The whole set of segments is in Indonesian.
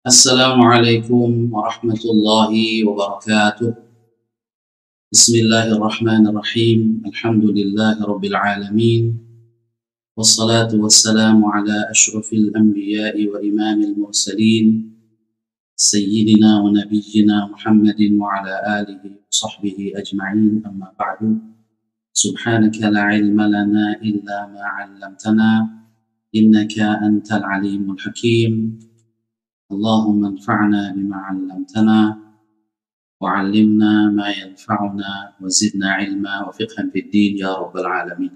Assalamualaikum warahmatullahi wabarakatuh. Bismillahirrahmanirrahim. Alhamdulillahi rabbil alamin. Wassalatu wassalamu ala ashrafil anbiya'i wa imamil mursalin Sayyidina wa nabiyyina Muhammadin wa ala alihi wa sahbihi ajma'in, amma ba'du. Subhanaka la ilma lana illa ma 'allamtana innaka antal alimul hakim. Allahumma anfa'na bima 'allamtana wa'allimna ma yanfa'una wa zidna ilma wa fiqhan fid din ya rabbal alamin.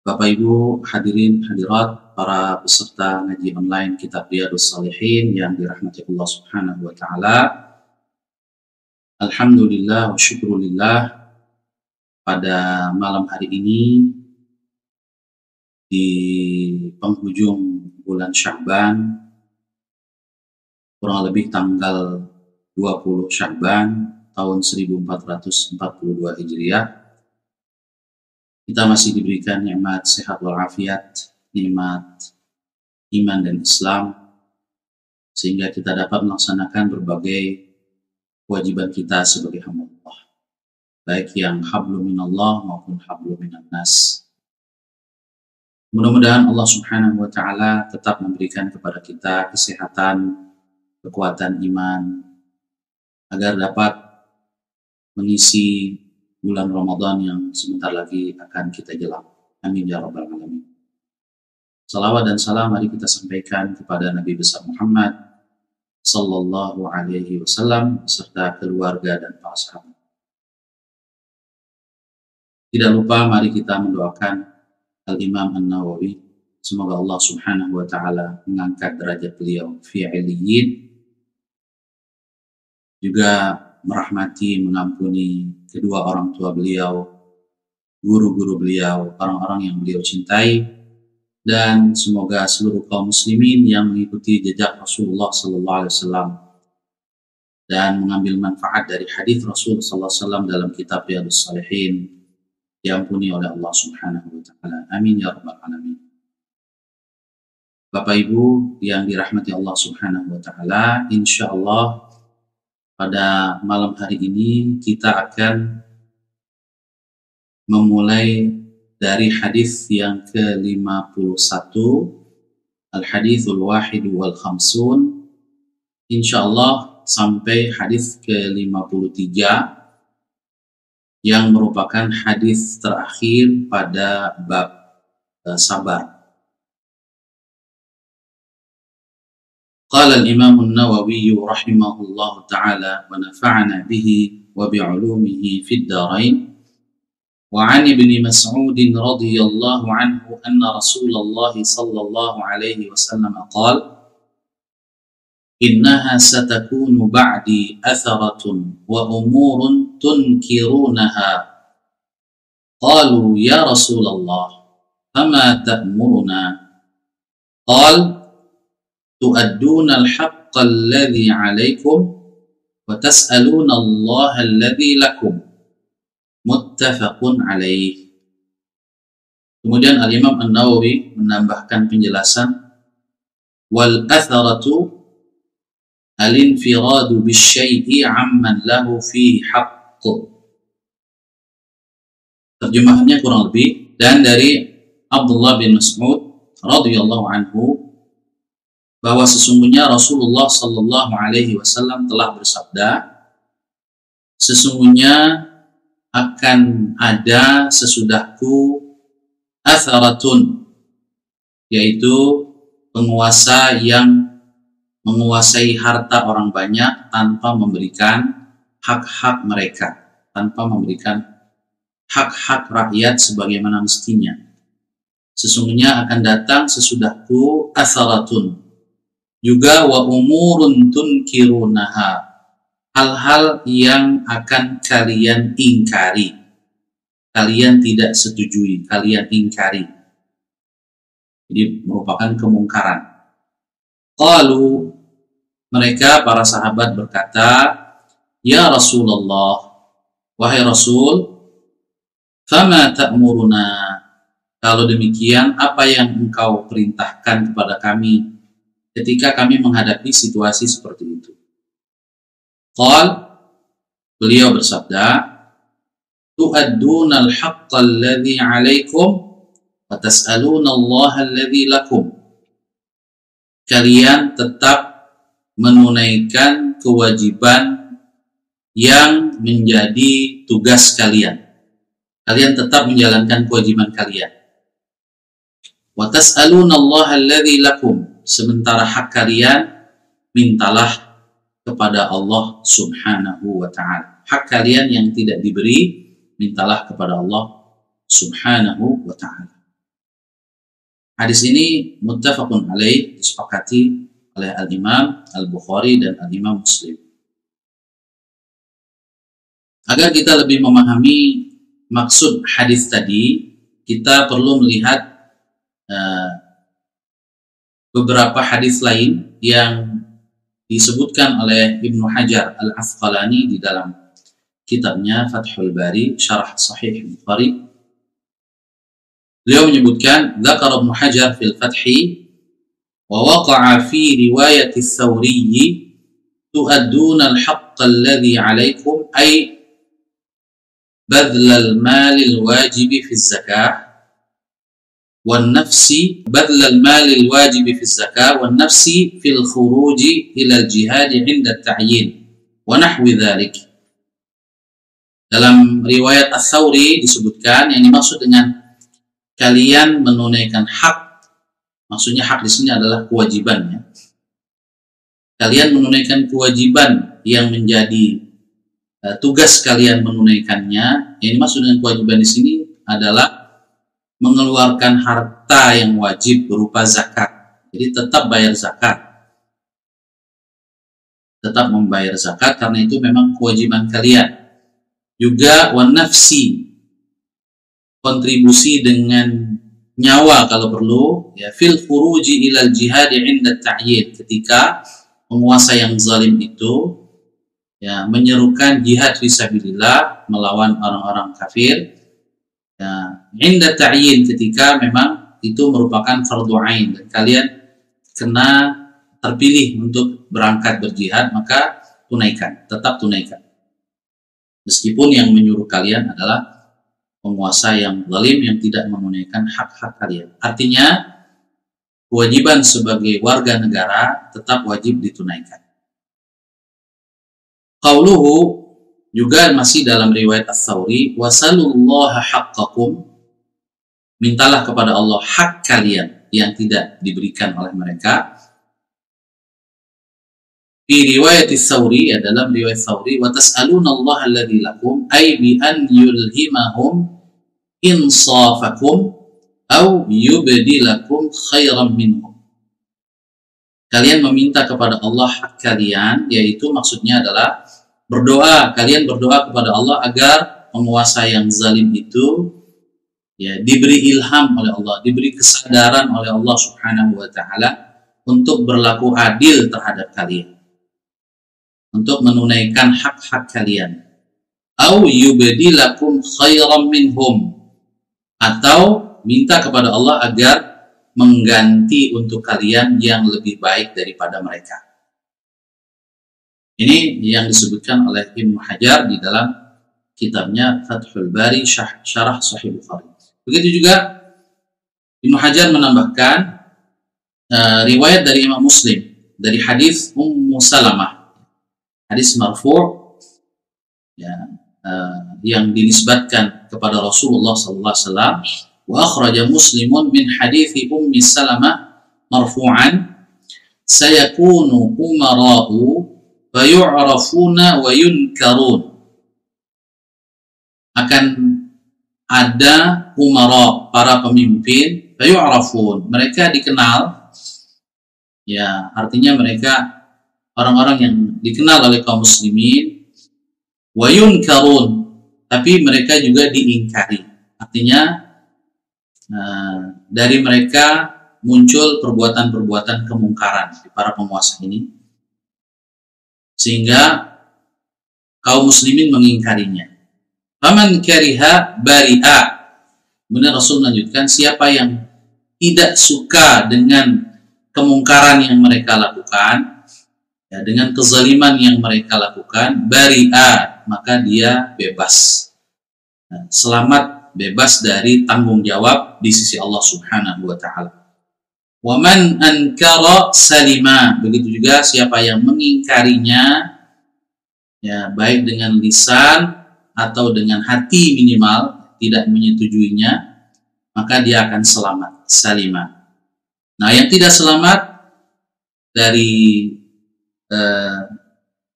Bapak Ibu hadirin hadirat para peserta ngaji online kitab Riyadhus Shalihin yang dirahmati Allah Subhanahu wa taala. Alhamdulillah wa syukrulillah, pada malam hari ini di penghujung bulan Sya'ban, kurang lebih tanggal 20 Sya'ban tahun 1442 Hijriah, kita masih diberikan nikmat sehat walafiat, nikmat iman dan Islam, sehingga kita dapat melaksanakan berbagai kewajiban kita sebagai hamba Allah, baik yang hablum minallah maupun hablum minan nas. Mudah-mudahan Allah Subhanahu wa taala tetap memberikan kepada kita kesehatan, kekuatan iman, agar dapat mengisi bulan Ramadan yang sebentar lagi akan kita jelang. Amin ya rabbal alamin. Salawat dan salam mari kita sampaikan kepada Nabi besar Muhammad sallallahu alaihi wasallam beserta keluarga dan para sahabat. Tidak lupa mari kita mendoakan Al-Imam An-Nawawi, semoga Allah Subhanahu wa taala mengangkat derajat beliau fi 'iliyyin, juga merahmati, mengampuni kedua orang tua beliau, guru-guru beliau, orang-orang yang beliau cintai, dan semoga seluruh kaum muslimin yang mengikuti jejak Rasulullah sallallahu alaihi wasallam dan mengambil manfaat dari hadis Rasul sallallahu alaihi wasallam dalam kitab Riyadhus Shalihin diampuni oleh Allah Subhanahu wa taala. Amin ya rabbal alamin. Bapak Ibu yang dirahmati Allah Subhanahu wa taala, insyaallah pada malam hari ini kita akan memulai dari hadis yang ke-51, Al-Hadithul Wahid wal Khamsun, insyaallah sampai hadis ke-53 yang merupakan hadis terakhir pada bab sabar. Qala al-Imam An-Nawawi rahimahullah ta'ala wa nafa'ana bihi wa bi'ulumihi fid darain. Wa 'an Ibni Mas'ud radhiyallahu anhu anna Rasulullah sallallahu alaihi wasallam qala innaha satakunu ba'di atharatun wa umurun tunkirunaha. Qalu ya Rasulullah fama ta'muruna? Qala tu'adduna al-haqqa alladhi 'alaykum wa tas'aluna Allah alladhi lakum. Muttafaqun alaih. Kemudian Al-Imam An-Nawawi menambahkan penjelasan, wal atharatu al-infiradu bisyai'i 'amman lahu fihi haqq. Terjemahannya kurang lebih, dan dari Abdullah bin Mas'ud radhiyallahu anhu bahwa sesungguhnya Rasulullah sallallahu alaihi wasallam telah bersabda, sesungguhnya akan ada sesudahku atharatun, yaitu penguasa yang menguasai harta orang banyak tanpa memberikan hak-hak mereka, tanpa memberikan hak-hak rakyat sebagaimana mestinya. Sesungguhnya akan datang sesudahku atharatun, juga wa umurun tunkirunaha, hal-hal yang akan kalian ingkari, kalian tidak setujui, kalian ingkari. Jadi merupakan kemungkaran. Qalu, mereka para sahabat berkata, ya Rasulullah, wahai Rasul, fama ta'muruna? Kalau demikian, apa yang engkau perintahkan kepada kami? ketika kami menghadapi situasi seperti itu. Beliau bersabda, tu'adduna al-haqqa alladhi 'alaikum wa tas'aluna Allah alladhi lakum. Kalian tetap menunaikan kewajiban yang menjadi tugas kalian. Kalian tetap menjalankan kewajiban kalian. Wa tas'aluna Allah alladhi lakum. Sementara hak kalian mintalah kepada Allah Subhanahu wa ta'ala. Hak kalian yang tidak diberi, mintalah kepada Allah Subhanahu wa ta'ala. Hadis ini muttafaqun alaih, disepakati oleh Al-Imam Al-Bukhari dan Al-Imam Muslim. Agar kita lebih memahami maksud hadis tadi, kita perlu melihat beberapa hadis lain yang disebutkan oleh Ibnu Hajar Al-Asqalani di dalam kitabnya Fathul Bari, Syarah Sahih Bukhari. Beliau menyebutkan, Dzakar Ibnu Hajar fil Fathi wa waqa'a fi riwayat Ats-Tsawri tu'adduna al-haqqa alladhi 'alaykum ay badl al-mal al-wajib fi az-zakah wan nafsi badl al-mal al-wajib fi az-zakah wan nafsi fil khuruj ila al-jihad 'inda at-ta'yin wa nahwi dhalik. Dalam riwayat Ats-Tsawri disebutkan yang dimaksud dengan kalian menunaikan hak, maksudnya hak di sini adalah kewajibannya. Kalian menunaikan kewajiban yang menjadi tugas kalian menunaikannya. Yang dimaksud dengan kewajiban di sini adalah mengeluarkan harta yang wajib berupa zakat. Jadi tetap bayar zakat. Tetap membayar zakat karena itu memang kewajiban kalian. Juga wan nafsi, kontribusi dengan nyawa kalau perlu, ya, fil khuruji ilal jihad 'inda ta'yin, ketika penguasa yang zalim itu ya menyerukan jihad fisabilillah melawan orang-orang kafir, ya, 'inda ta'yin, ketika memang itu merupakan fardhu ain dan kalian kena terpilih untuk berangkat berjihad, maka tunaikan, tetap tunaikan. Meskipun yang menyuruh kalian adalah penguasa yang zalim yang tidak menunaikan hak-hak kalian. Artinya, kewajiban sebagai warga negara tetap wajib ditunaikan. Qauluhu juga masih dalam riwayat Ats-Tsawri, wasalullaha haqqakum, mintalah kepada Allah hak kalian yang tidak diberikan oleh mereka. Di riwayat Ats-Tsawri, dalam riwayat Ats-Tsawri, wa tas'aluna Allah alladzi lakum ay bi an yulhimahum insafakum aw yubdilakum khairan minhum. Kalian meminta kepada Allah hak kalian, yaitu maksudnya adalah berdoa, kalian berdoa kepada Allah agar penguasa yang zalim itu ya diberi ilham oleh Allah, diberi kesadaran oleh Allah Subhanahu wa ta'ala untuk berlaku adil terhadap kalian, untuk menunaikan hak-hak kalian. Au yubdilakum khairan minhum, atau minta kepada Allah agar mengganti untuk kalian yang lebih baik daripada mereka. Ini yang disebutkan oleh Ibnu Hajar di dalam kitabnya Fathul Bari, Syarah Sahih Bukhari. Begitu juga Ibnu Hajar menambahkan riwayat dari Imam Muslim dari hadis Ummu Salamah, hadis marfu' ya, yang dinisbatkan kepada Rasulullah sallallahu alaihi wasallam. Wa akhraja Muslimun min hadithi Ummi Salamah marfu'an, sayakunu umara'u wa yu'rafuna wa yunkarun. Akan ada umara, para pemimpin, wa yu'rafun, mereka dikenal, ya artinya mereka orang-orang yang dikenal oleh kaum muslimin, wa yunkarun, tapi mereka juga diingkari. Artinya dari mereka muncul perbuatan-perbuatan kemungkaran di para penguasa ini, sehingga kaum muslimin mengingkarinya. Faman kariha bari'a. Kemudian Rasul melanjutkan, siapa yang tidak suka dengan kemungkaran yang mereka lakukan, ya, dengan kezaliman yang mereka lakukan, bari'a, maka dia bebas. Nah, selamat, bebas dari tanggung jawab di sisi Allah Subhanahu wa taala. Wa man ankara salima, begitu juga siapa yang mengingkarinya, ya, baik dengan lisan atau dengan hati minimal tidak menyetujuinya, maka dia akan selamat, salima. Nah, yang tidak selamat dari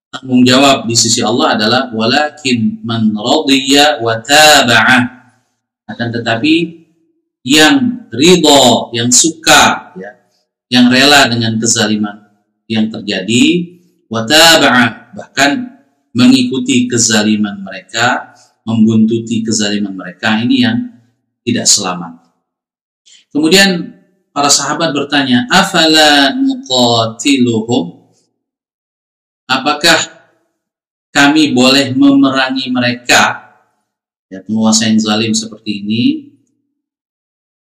tanggung jawab di sisi Allah adalah walakin man radiya wa taba'ah, akan tetapi yang ridho, yang suka, ya, yang rela dengan kezaliman yang terjadi, wa taba'ah, bahkan mengikuti kezaliman mereka, membuntuti kezaliman mereka, ini yang tidak selamat. Kemudian para sahabat bertanya, afala nuqatiluhum, apakah kami boleh memerangi mereka, ya, penguasa yang zalim seperti ini?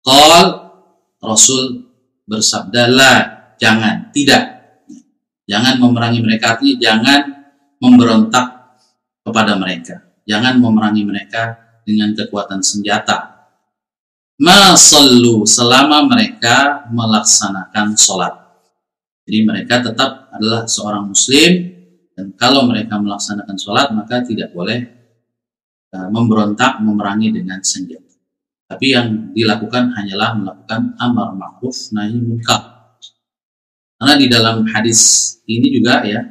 Qal, Rasul bersabda, la, jangan, tidak, jangan memerangi mereka, artinya jangan memberontak kepada mereka, jangan memerangi mereka dengan kekuatan senjata. Ma sallu, selama mereka melaksanakan sholat. Jadi mereka tetap adalah seorang muslim, dan kalau mereka melaksanakan sholat maka tidak boleh memberontak, memerangi dengan senjata. Tapi yang dilakukan hanyalah melakukan amar ma'ruf nahi munkar. Karena di dalam hadis ini juga, ya,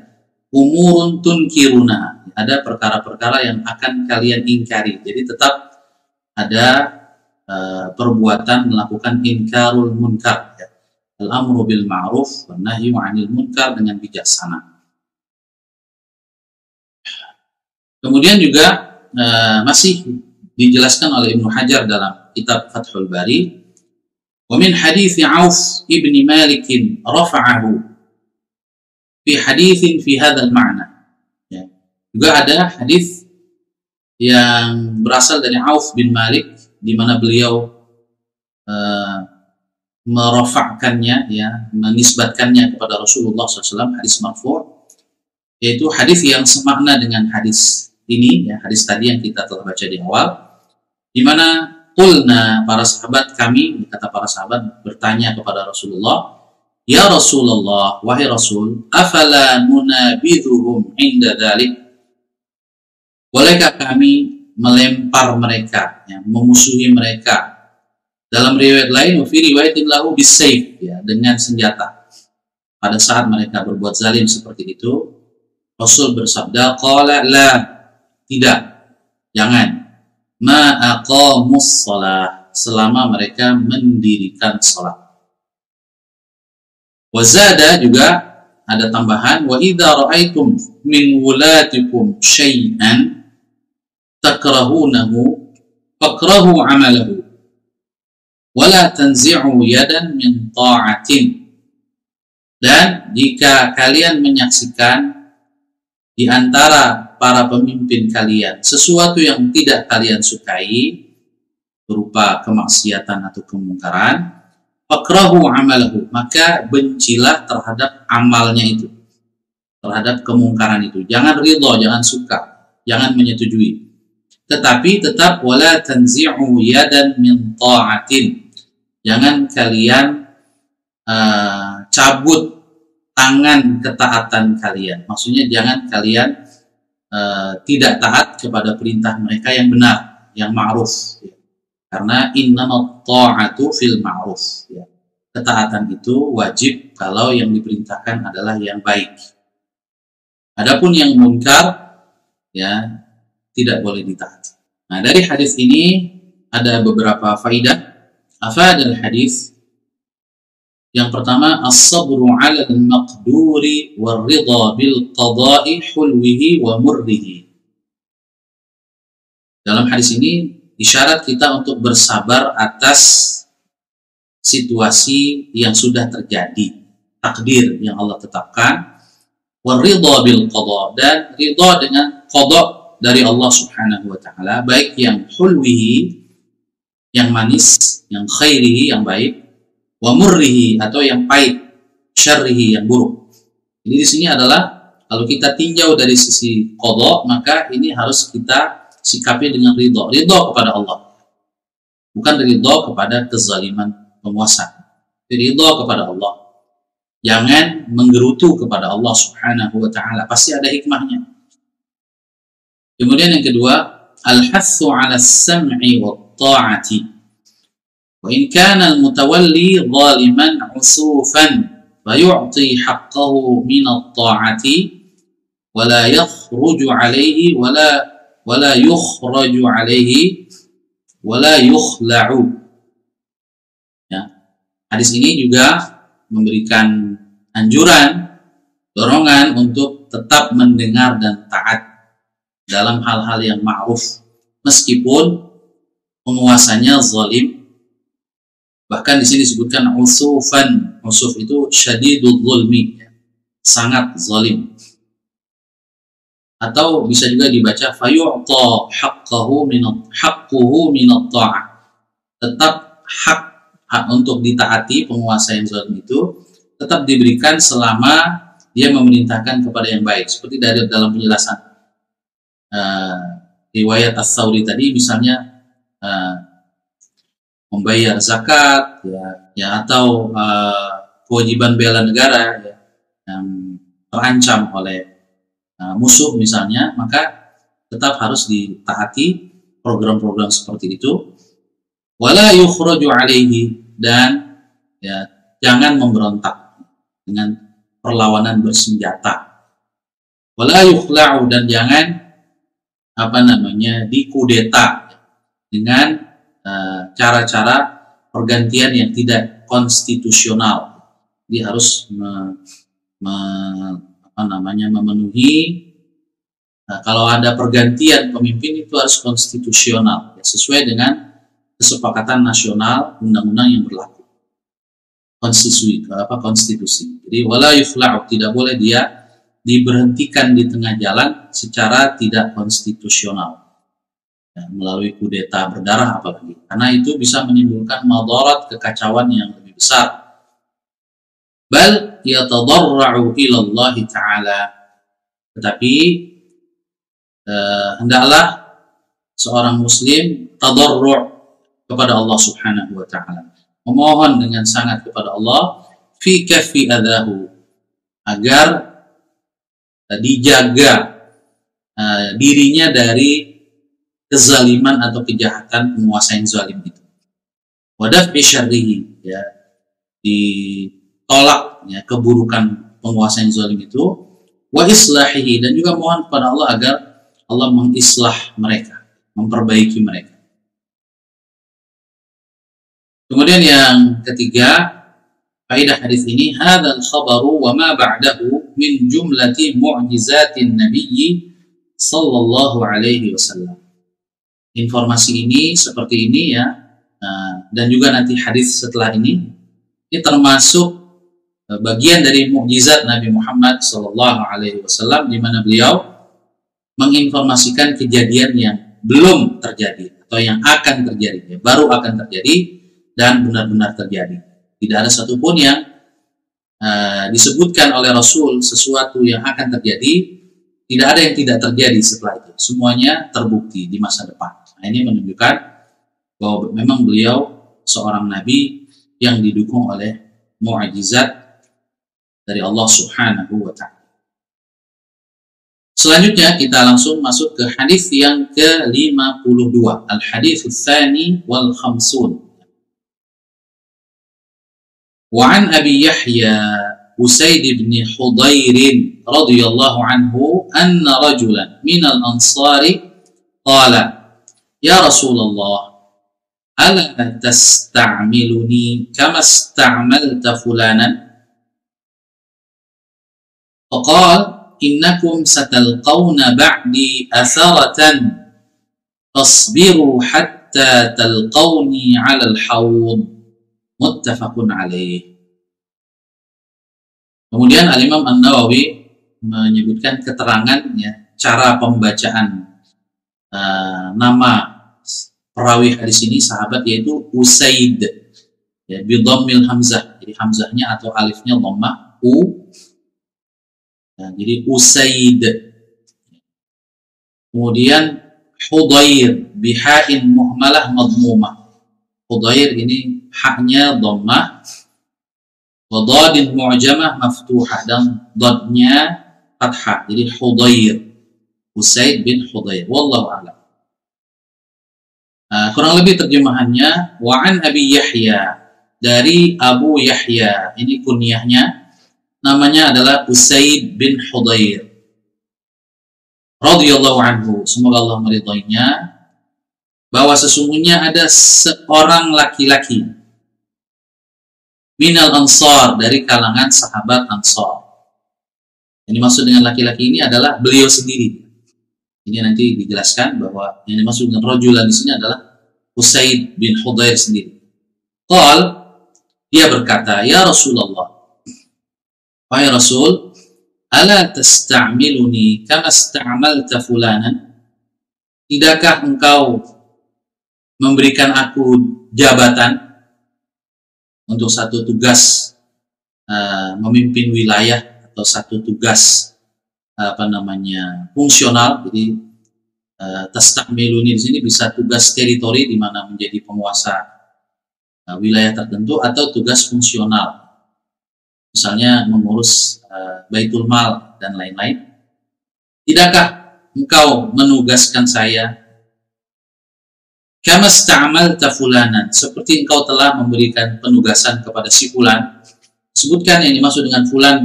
umurun tunkiruna, ada perkara-perkara yang akan kalian ingkari. Jadi tetap ada perbuatan melakukan inkarul munkar, ya. Al-amru bil ma'ruf wa nahyu 'anil munkar dengan bijaksana. Kemudian juga masih dijelaskan oleh Ibnu Hajar dalam kitab Fathul Bari, wa min hadits Auf ibn Malik rafa'ahu fi haditsin fi hadzal ma'na. Ya. Juga ada hadis yang berasal dari Auf bin Malik di mana beliau merafa'kannya, ya, menisbatkannya kepada Rasulullah SAW, hadis marfu', yaitu hadis yang semakna dengan hadis ini, ya, hadis tadi yang kita telah baca di awal, di mana qulna, para sahabat, kami, kata para sahabat bertanya kepada Rasulullah, ya Rasulullah, wahai Rasul, afala nunabidhuhum inda dzalik, bolehkah kami melempar mereka, ya, memusuhi mereka? Dalam riwayat lain, fi riwayatin lahu bisayf, ya, dengan senjata. Pada saat mereka berbuat zalim seperti itu, Rasul bersabda, qala la, tidak, jangan, ma aqamus shalah, selama mereka mendirikan salat. Wa zada, juga ada tambahan, wa idza ra'aitum min wulatikum syai'an takrahunahu fakrahu 'amalahu wala tanzi'u yadan min ta'atin. Dan jika kalian menyaksikan di antara para pemimpin kalian sesuatu yang tidak kalian sukai berupa kemaksiatan atau kemungkaran, fakrahu 'amalahu, maka bencilah terhadap amalnya itu, terhadap kemungkaran itu. Jangan ridho, jangan suka, jangan menyetujui. Tetapi tetap wala tanzi'u yadan min ta'atin, jangan kalian cabut tangan ketaatan kalian. Maksudnya jangan kalian tidak taat kepada perintah mereka yang benar, yang ma'ruf, ya. Karena innamat ta'atu fil ma'ruf, ya. Ketaatan itu wajib kalau yang diperintahkan adalah yang baik. Adapun yang munkar, ya, tidak boleh ditaati. Nah, dari hadis ini ada beberapa faidah. Afadal hadis. Yang pertama, as-sabru 'ala al-maqduri war-ridha bil qada'i hulwihi wa murrihi. Dalam hadis ini isyarat kita untuk bersabar atas situasi yang sudah terjadi, takdir yang Allah tetapkan, war-ridha bil qada', dan ridha dengan qada' dari Allah Subhanahu wa taala, baik yang hulwihi, yang manis, yang khairihi, yang baik, wa murrihi, atau yang pahit, syarrihi, yang buruk. Jadi di sini adalah kalau kita tinjau dari sisi qada, maka ini harus kita sikapi dengan ridho kepada Allah, bukan ridho kepada kezaliman penguasa. Ridho kepada Allah, jangan menggerutu kepada Allah Subhanahu wa ta'ala, pasti ada hikmahnya. Kemudian yang kedua, al-hathu 'ala as-sam'i wa ta'ati wa in kana al-mutawalli zaliman 'usufan fayu'ti haqqahu min at-ta'ati wa la yakhruju 'alayhi wa la yukhraju 'alayhi wa la yukhla'u. Ya. Hadis ini juga memberikan anjuran, dorongan untuk tetap mendengar dan taat dalam hal-hal yang ma'ruf meskipun penguasanya zalim. Bahkan di sini disebutkan usufan. Usuf itu syadidul zulmi, sangat zalim. Atau bisa juga dibaca fayu'ta haqqahu min at-ta'ah. Tetap hak untuk ditaati penguasa yang zalim itu tetap diberikan selama dia memerintahkan kepada yang baik. Seperti dari dalam penjelasan riwayat As-Sawri tadi, misalnya membayar zakat, ya atau kewajiban bela negara yang terancam oleh musuh misalnya, maka tetap harus ditaati program-program seperti itu. Wala yukhraju 'alaihi, dan ya jangan memberontak dengan perlawanan bersenjata. Wala yukhla'u, dan jangan dikudeta dengan cara-cara pergantian yang tidak konstitusional. Dia harus memenuhi kalau ada pergantian pemimpin itu harus konstitusional, ya, sesuai dengan kesepakatan nasional, undang-undang yang berlaku, konstitusi. Jadi wala yufla'u, tidak boleh dia diberhentikan di tengah jalan secara tidak konstitusional, ya, melalui kudeta berdarah apalagi, karena itu bisa menimbulkan madarat, kekacauan yang lebih besar. Bal yatadarra'u ila Allah Ta'ala, tetapi hendaklah seorang muslim tadarru' kepada Allah Subhanahu wa ta'ala, memohon dengan sangat kepada Allah fi kafi adahu, agar dijaga dirinya dari kezaliman atau kejahatan penguasa yang zalim itu. Wadaf bisyarrihi, ya, ditolak, ya, keburukan penguasa yang zalim itu. Wa islahihi, dan juga mohon kepada Allah agar Allah mengislah mereka, memperbaiki mereka. Kemudian yang ketiga, faedah hadis ini, hadzal khabaru wa ma ba'dahu min jumlati mu'jizatin nabiyyi sallallahu alaihi wasallam. Informasi ini seperti ini, ya, dan juga nanti hadis setelah ini termasuk bagian dari mukjizat Nabi Muhammad sallallahu alaihi wasallam, di mana beliau menginformasikan kejadian yang belum terjadi atau yang akan terjadi, ya, baru akan terjadi dan benar-benar terjadi. Tidak ada satupun yang disebutkan oleh Rasul sesuatu yang akan terjadi, tidak ada yang tidak terjadi setelah itu. Semuanya terbukti di masa depan. Nah, ini menunjukkan bahwa memang beliau seorang nabi yang didukung oleh mukjizat dari Allah Subhanahu wa ta'ala. Selanjutnya kita langsung masuk ke hadis yang ke-52, al-hadits tsani wal khamsun. وعن أبي يحيى أسيد بن حضير رضي الله عنه أن رجلا من الأنصار قال يا رسول الله ألا تستعملني كما استعملت فلانا فقال إنكم ستلقون بعدي أثرة فاصبروا حتى تلقوني على الحوض muttafaqun alaih. Kemudian Al-Imam An-Nawawi menyebutkan keterangan, ya, cara pembacaan nama perawi hadis ini, sahabat, yaitu Usaid, ya, bi dhammil hamzah. Jadi hamzahnya atau alifnya dhammah, U. Ya, jadi Usaid. Kemudian Hudayr biha'in muhmalah madmumah. Hudayr ini haknya dhammah, wa dadin mu'jamah maftuhah, dan dadnya fathah. Jadi Hudayr, Usaid bin Hudayr. Wallahu a'lam. Kurang lebih terjemahannya, wa an Abi Yahya, dari Abu Yahya, ini kunyahnya, namanya adalah Usaid bin Hudayr radhiyallahu anhu, semoga Allah meridhoinya, bahwa sesungguhnya ada seorang laki-laki minal ansar, dari kalangan sahabat Ansar. Yang dimaksud dengan laki-laki ini adalah beliau sendiri. Ini nanti dijelaskan bahwa yang dimaksud dengan rajulan di sini adalah Usaid bin Hudayr sendiri. Qal, dia berkata, ya Rasulullah, wahai Rasul, ala tasta'miluni kama sta'amalta fulanan? Tidakkah engkau memberikan aku jabatan untuk satu tugas memimpin wilayah, atau satu tugas fungsional? Jadi tasta'miluni di sini bisa tugas teritori di mana menjadi penguasa wilayah tertentu, atau tugas fungsional, misalnya mengurus baitul mal dan lain-lain. Tidakkah engkau menugaskan saya kama sta'amalta fulanan, seperti engkau telah memberikan penugasan kepada si fulan? Sebutkan yang dimaksud dengan fulan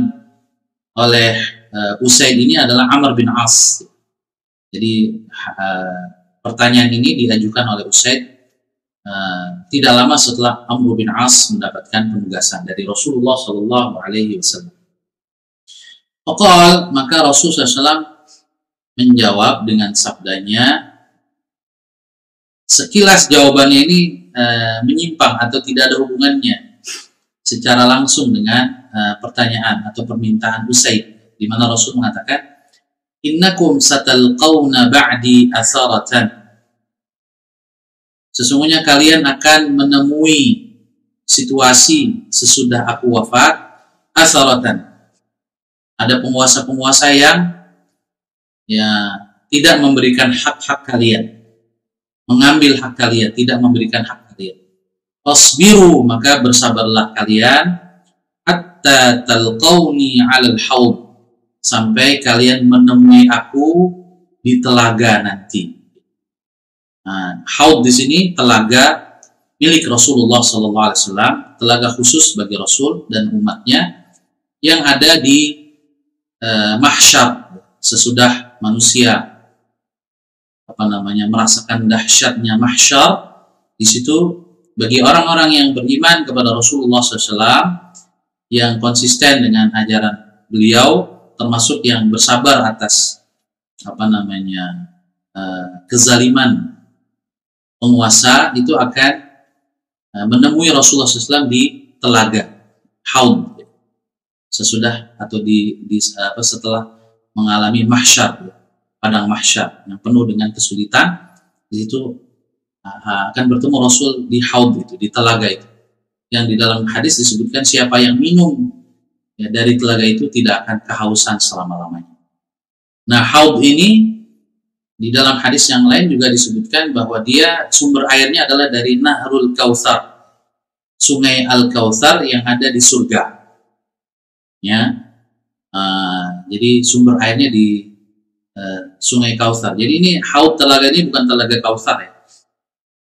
oleh Usaid ini adalah Amr bin As. Jadi pertanyaan ini diajukan oleh Usaid tidak lama setelah Amr bin As mendapatkan penugasan dari Rasulullah Shallallahu Alaihi Wasallam. Maka Rasulullah SAW menjawab dengan sabdanya, sekilas jawabannya ini menyimpang atau tidak ada hubungannya secara langsung dengan pertanyaan atau permintaan Usaid, di mana Rasul mengatakan, innakum satalqawna ba'di asaratan, sesungguhnya kalian akan menemui situasi sesudah aku wafat, asaratan, ada penguasa-penguasa yang tidak memberikan hak-hak kalian, mengambil hak kalian, tidak memberikan hak kalian. Fasbiru, maka bersabarlah kalian, hatta talqawni 'alal haud, sampai kalian menemui aku di telaga nanti. Haud di sini telaga milik Rasulullah SAW, telaga khusus bagi Rasul dan umatnya yang ada di mahsyar, sesudah manusia merasakan dahsyatnya mahsyar. Di situ bagi orang-orang yang beriman kepada Rasulullah SAW, yang konsisten dengan ajaran beliau, termasuk yang bersabar atas kezaliman penguasa, itu akan menemui Rasulullah SAW di telaga Haud, sesudah atau setelah mengalami mahsyar, padang mahsyar yang penuh dengan kesulitan. Di situ akan bertemu Rasul di Haud itu, di telaga itu, yang di dalam hadis disebutkan siapa yang minum dari telaga itu tidak akan kehausan selama-lamanya. Nah, Haud ini di dalam hadis yang lain juga disebutkan bahwa dia sumber airnya adalah dari Nahrul Kautsar, Sungai Al-Kautsar yang ada di surga. Jadi sumber airnya di Sungai Kautsar. Jadi ini Haud, telaga ini bukan telaga Kautsar ya,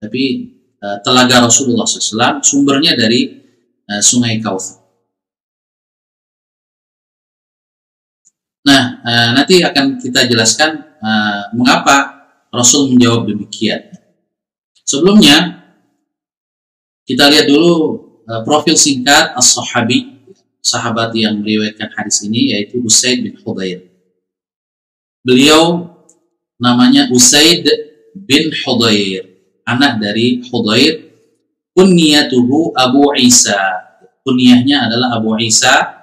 tapi telaga Rasulullah SAW, sumbernya dari Sungai Kautsar. Nah, nanti akan kita jelaskan mengapa Rasul menjawab demikian. Sebelumnya, kita lihat dulu profil singkat as-sahabi, sahabat yang meriwayatkan hadis ini, yaitu Usaid bin Hudayr. Beliau namanya Usaid bin Hudayr, anak dari Hudayr. Kunyatuhu Abu Isa, kunyahnya adalah Abu Isa.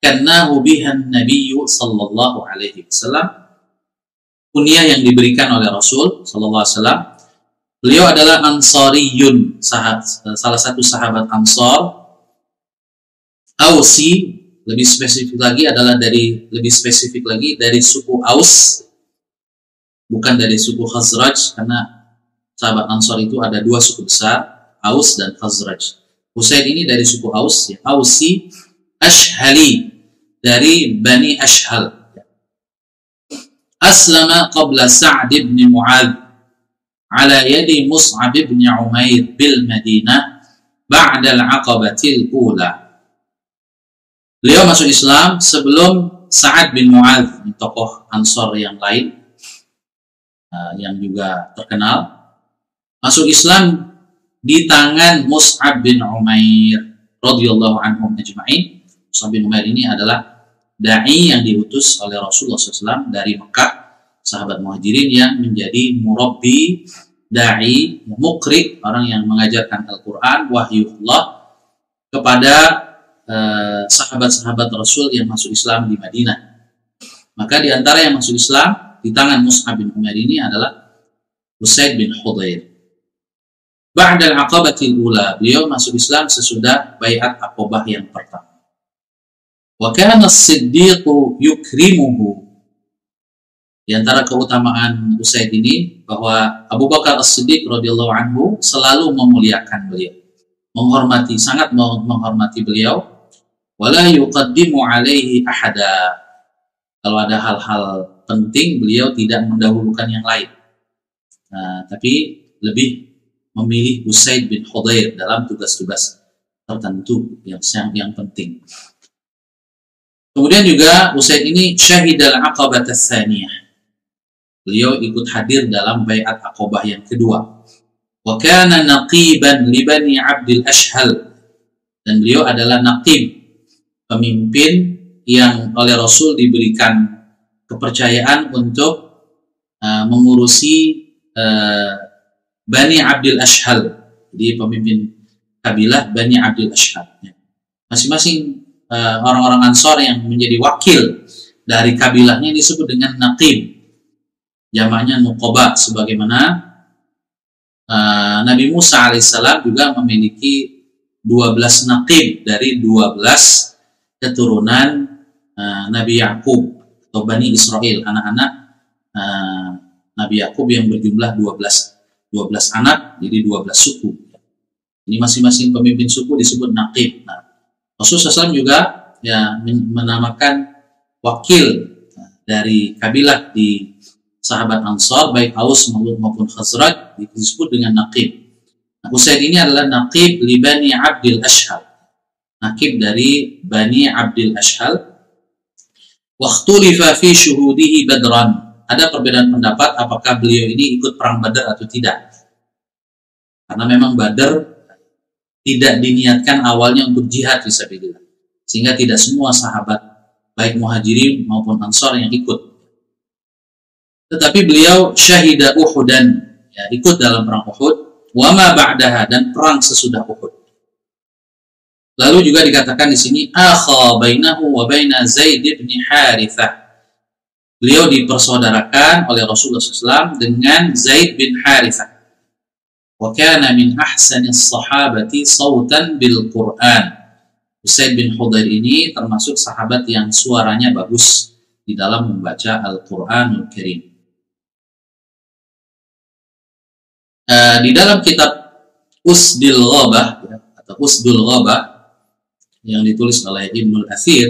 Kannahu bihan Nabiyyu sallallahu alaihi wasallam, kunyah yang diberikan oleh Rasul sallallahu alaihi wasallam. Beliau adalah Ansariyun, salah satu sahabat Ansar, Ausi, lebih spesifik lagi dari suku Aus, bukan dari suku Khazraj, karena sahabat Ansor itu ada dua suku besar, Aus dan Khazraj. Usaid ini dari suku Aus, ya, Ausi Ashhali, dari Bani Ashhal. Aslama qabla Sa'd ibn Mu'adh ala yadi Mus'ab ibn Umair bil Madinah ba'da al-aqabatil ula. Beliau masuk Islam sebelum Sa'ad bin Mu'adh, tokoh Ansor yang lain yang juga terkenal, masuk Islam di tangan Mus'ab bin Umair radhiyallahu anhum ajma'in. Mus'ab bin Umair ini adalah da'i yang diutus oleh Rasulullah SAW dari Mekah, sahabat muhajirin yang menjadi murabbi, da'i, muqri, orang yang mengajarkan Al-Quran, wahyullah kepada sahabat-sahabat Rasul yang masuk Islam di Madinah. Maka di antara yang masuk Islam di tangan Mus'ab bin Umair ini adalah Usaid bin Hudayr. Ba'da al-aqabatil ula, beliau masuk Islam sesudah baiat Aqabah yang pertama. Wa kana as-siddiqu yukrimuhu. Di antara keutamaan Usaid ini bahwa Abu Bakar As-Siddiq radhiyallahu anhu selalu memuliakan beliau, sangat menghormati beliau. Wala yuqaddimu alaihi ahada. Kalau ada hal-hal penting, beliau tidak mendahulukan yang lain. Tapi lebih memilih Usaid bin Hudayr dalam tugas-tugas tertentu yang penting. Kemudian juga Usaid ini syahidal aqabah as-saniyah. Beliau ikut hadir dalam baiat Aqabah yang kedua. Wa kana naqiban li Bani Abdil Ashhal. Dan beliau adalah naqib, pemimpin yang oleh Rasul diberikan kepercayaan untuk mengurusi Bani Abdil Ashhal. Jadi pemimpin kabilah Bani Abdil Ashhal. Masing-masing orang-orang Ansor yang menjadi wakil dari kabilahnya disebut dengan naqib, jamaknya nuqaba, sebagaimana Nabi Musa alaihissalam juga memiliki 12 naqib dari 12 keturunan Nabi Yakub atau Bani Israel, anak-anak Nabi Yakub yang berjumlah 12 anak, jadi 12 suku. Ini masing-masing pemimpin suku disebut naqib. Rasulullah SAW juga menamakan wakil dari kabilah di sahabat Ansar, baik Aus maupun Khazraj, disebut dengan naqib. Usaid ini adalah naqib li Bani Abdil Ashhal, naqib dari Bani Abdil Ashhal. Wakhtulifa fi syuhudihi badran. Ada perbedaan pendapat apakah beliau ini ikut perang Badar atau tidak. Karena memang Badar tidak diniatkan awalnya untuk jihad fisabilillah, sehingga tidak semua sahabat baik muhajirin maupun ansar yang ikut. Tetapi beliau syahida Uhudan, ikut dalam perang Uhud, wa ma ba'daha, dan perang sesudah Uhud. Lalu juga dikatakan di sini akha bainahu wa baina Zaid bin Harithah. Beliau dipersaudarakan oleh Rasulullah SAW dengan Zaid bin Harithah. Wa kana min ahsanis sahabati sautan bil Qur'an. Usaid bin Hudayr ini termasuk sahabat yang suaranya bagus di dalam membaca Al-Qur'anul Karim. Di dalam kitab Usdul Ghabah atau Usdul Ghabah yang ditulis oleh Ibnul Athir,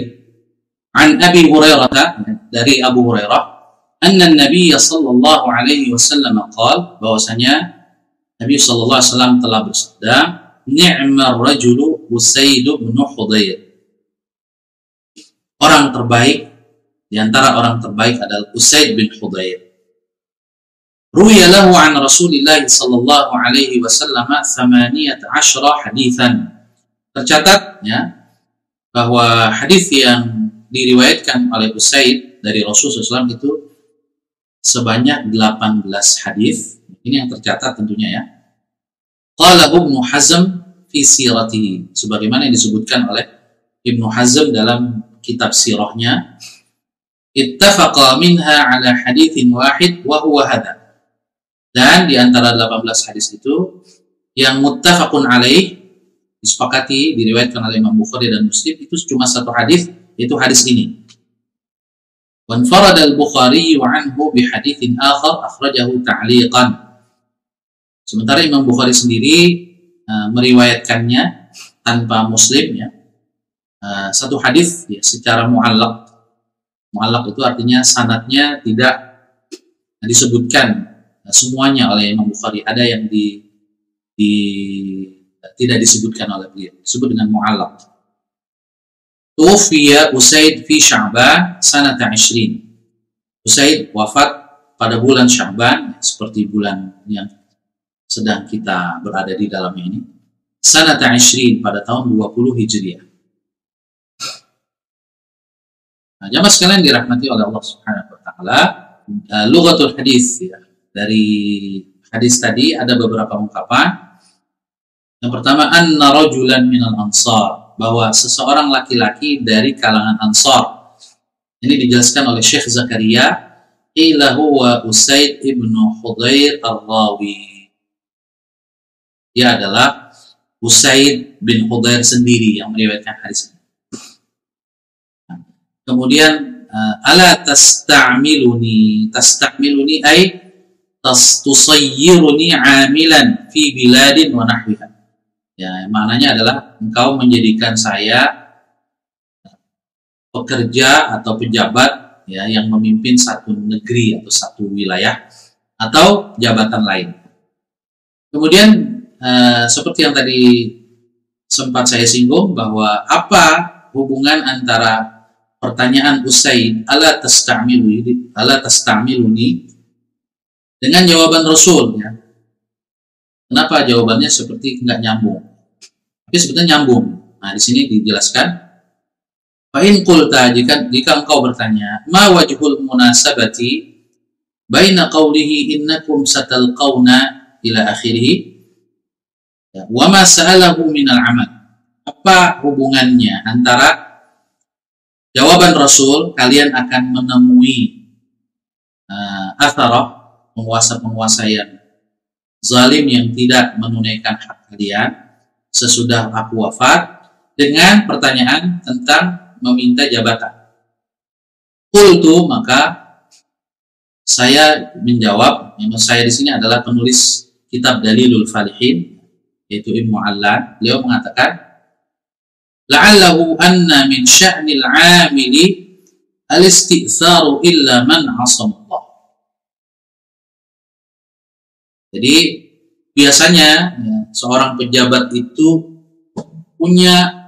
an Abi Hurairah, dari Abu Hurairah, anna Nabi sallallahu alaihi wasallam qala, bahwasanya Nabi sallallahu alaihi wasallam telah bersabda, ni'mar rajulu Usaid bin Hudayr. Orang terbaik di antara orang terbaik adalah Usaid bin Hudayr. Ruwiya lahu an Rasulillah sallallahu alaihi wasallam 18 haditsan. Tercatat bahwa hadis yang diriwayatkan oleh Usaid dari Rasulullah SAW itu sebanyak 18 hadis. Ini yang tercatat tentunya ya. Qala Ibnu Hazm fi siratihi, sebagaimana yang disebutkan oleh Ibnu Hazm dalam kitab sirahnya, ittafaqa minha ala haditsin wahid wa huwa hadha. Dan di antara 18 hadis itu yang muttafaqun alaih, disepakati, diriwayatkan oleh Imam Bukhari dan Muslim, itu cuma satu hadis yaitu hadis ini. وانفرد البخاري عنه بحديث آخر أخرجه تعليقا. Sementara Imam Bukhari sendiri meriwayatkannya tanpa Muslim, ya, satu hadis ya, secara mu'allaq. Mu'allaq itu artinya sanadnya tidak disebutkan semuanya oleh Imam Bukhari, ada yang tidak disebutkan oleh beliau, disebut dengan mu'allaq. Tuwfiya Usaid fi Sya'ban sanata 20. Usaid wafat pada bulan Sya'ban, seperti bulan yang sedang kita berada di dalamnya ini. Sanata 20, pada tahun 20 Hijriah. Nah, jamaah sekalian dirahmati oleh Allah Subhanahu wa taala, lughatul hadis, ya. Dari hadis tadi ada beberapa ungkapan. Yang pertama, anna rajulan minal ansar, bahwa seseorang laki-laki dari kalangan Ansar. Ini dijelaskan oleh Syekh Zakaria, qila huwa Usaid ibnu Khudair ar-Rawi. Dia adalah Usaid bin Khudair sendiri yang meriwayatkan hadis ini. Kemudian ala tasta'miluni ay tusayyiruni amilan fi biladin wa nahwiha. Ya, maknanya adalah engkau menjadikan saya pekerja atau pejabat, ya, yang memimpin satu negeri atau satu wilayah atau jabatan lain. Kemudian seperti yang tadi sempat saya singgung, bahwa apa hubungan antara pertanyaan Usaid ala tastamiluni dengan jawaban Rasul, ya. Kenapa jawabannya seperti nggak nyambung? Tapi sebetulnya nyambung. Nah, di sini dijelaskan, fa in qulta, jika engkau bertanya, ma wajhul munasabati baina qawlihi innakum satalqawna ila akhirih wa ma sa'alahu minal amal. Apa hubungannya antara jawaban Rasul, kalian akan menemui atharah, penguasa-penguasa yang zalim yang tidak menunaikan hak kalian sesudah aku wafat, dengan pertanyaan tentang meminta jabatan. Qultu, maka saya menjawab, yang saya di sini adalah penulis kitab Dalilul Falihin, yaitu Ibnu Allan. Beliau mengatakan, la'allahu anna min sya'nil 'amili al-isti'tharu illa man 'asamullah. Jadi biasanya, ya, seorang pejabat itu punya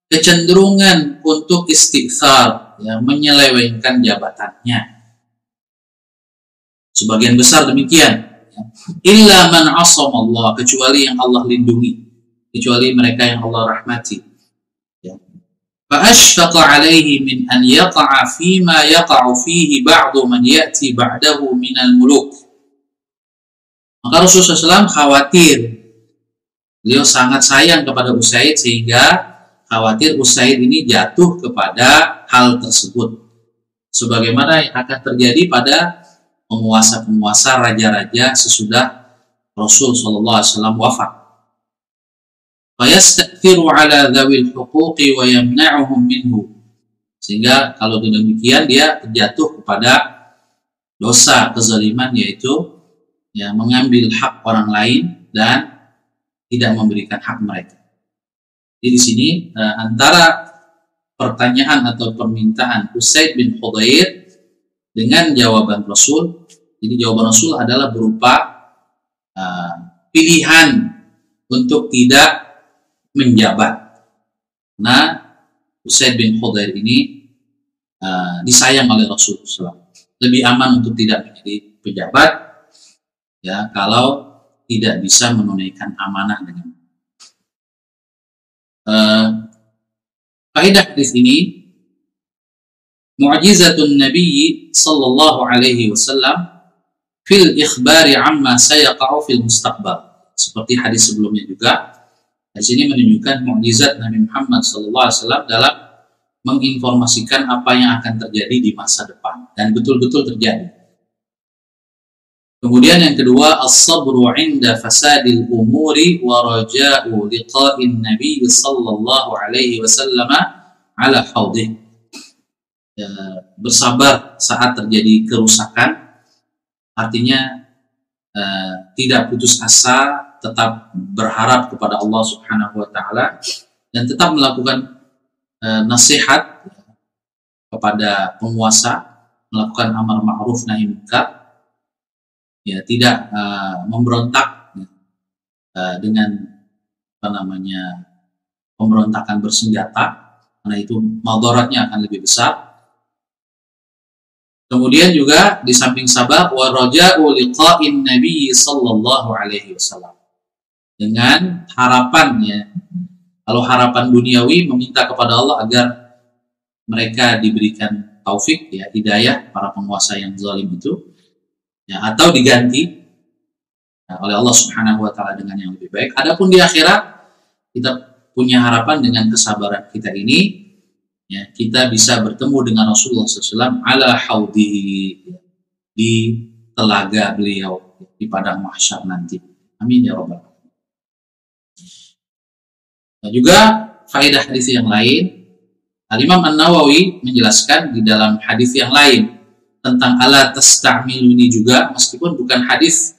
kecenderungan untuk istighfar, ya, menyelewengkan jabatannya. Sebagian besar demikian, ya. Illa man 'asamallah, kecuali yang Allah lindungi, kecuali mereka yang Allah rahmati, ya. Fa ashfaqa 'alaihi min an yaqa'a fi ma yaqa'u fihi ba'du man ya'ti ba'dahu minal muluk. Maka Rasulullah SAW khawatir, beliau sangat sayang kepada Usaid, sehingga khawatir Usaid ini jatuh kepada hal tersebut, sebagaimana yang akan terjadi pada penguasa-penguasa, raja-raja sesudah Rasul SAW wafat. Fayastakthiru ala dhawil huquqi wa yamna'uhum minhu. Sehingga kalau demikian dia terjatuh kepada dosa kezaliman, yaitu, ya, mengambil hak orang lain dan tidak memberikan hak mereka. Jadi di sini antara pertanyaan atau permintaan Usaid bin Khudair dengan jawaban Rasul, jadi jawaban Rasul adalah berupa pilihan untuk tidak menjabat. Nah, Usaid bin Khudair ini disayang oleh Rasulullah. Lebih aman untuk tidak menjadi pejabat, ya, kalau tidak bisa menunaikan amanah dengan faedah hadis ini, mu'jizatun Nabi sallallahu alaihi wasallam fil ikhbari amma sayaqa'u fil mustaqbal. Seperti hadis sebelumnya juga, di sini menunjukkan mukjizat Nabi Muhammad sallallahu alaihi wasallam dalam menginformasikan apa yang akan terjadi di masa depan, dan betul-betul terjadi. Kemudian yang kedua, as-sabru 'inda fasadil umuri wa raja'u liqa'in nabiy sallallahu alaihi wasallam ala haudih. bersabar saat terjadi kerusakan, artinya tidak putus asa, tetap berharap kepada Allah Subhanahu wa taala dan tetap melakukan nasihat kepada penguasa, melakukan amar ma'ruf nahi munkar, ya, tidak memberontak dengan pemberontakan bersenjata, karena itu madaratnya akan lebih besar. Kemudian juga di samping sabar, wa raja'u liqa'in nabi sallallahu alaihi wasallam, dengan harapannya, kalau harapan duniawi meminta kepada Allah agar mereka diberikan taufik, ya, hidayah para penguasa yang zalim itu, ya, atau diganti oleh Allah Subhanahu wa taala dengan yang lebih baik. Adapun di akhirat, kita punya harapan dengan kesabaran kita ini, ya, kita bisa bertemu dengan Rasulullah SAW ala haudihi, di telaga beliau di padang mahsyar nanti. Amin ya rabbal alamin. Nah, juga faedah hadis yang lain, Al-Imam An-Nawawi menjelaskan di dalam hadis yang lain tentang ala tasta'miluni juga, meskipun bukan hadis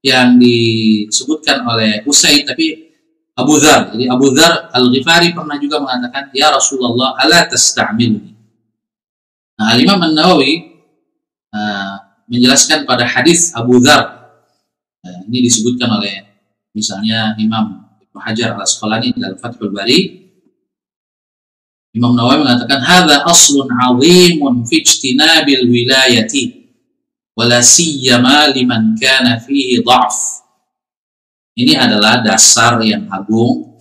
yang disebutkan oleh Usaid, tapi Abu Dzar. Jadi Abu Dzar Al-Ghifari pernah juga mengatakan, ya Rasulullah, ala tasta'miluni. Nah, Al-Imam An-Nawawi menjelaskan pada hadis Abu Dzar, ini disebutkan oleh misalnya Imam Ibnu Hajar Al-Asqalani dalam Fathul Bari. Imam Nawawi mengatakan, hadza aslun 'azimun fi ijtinabil wilayati wala siyama liman kana fihi dha'f. Ini adalah dasar yang agung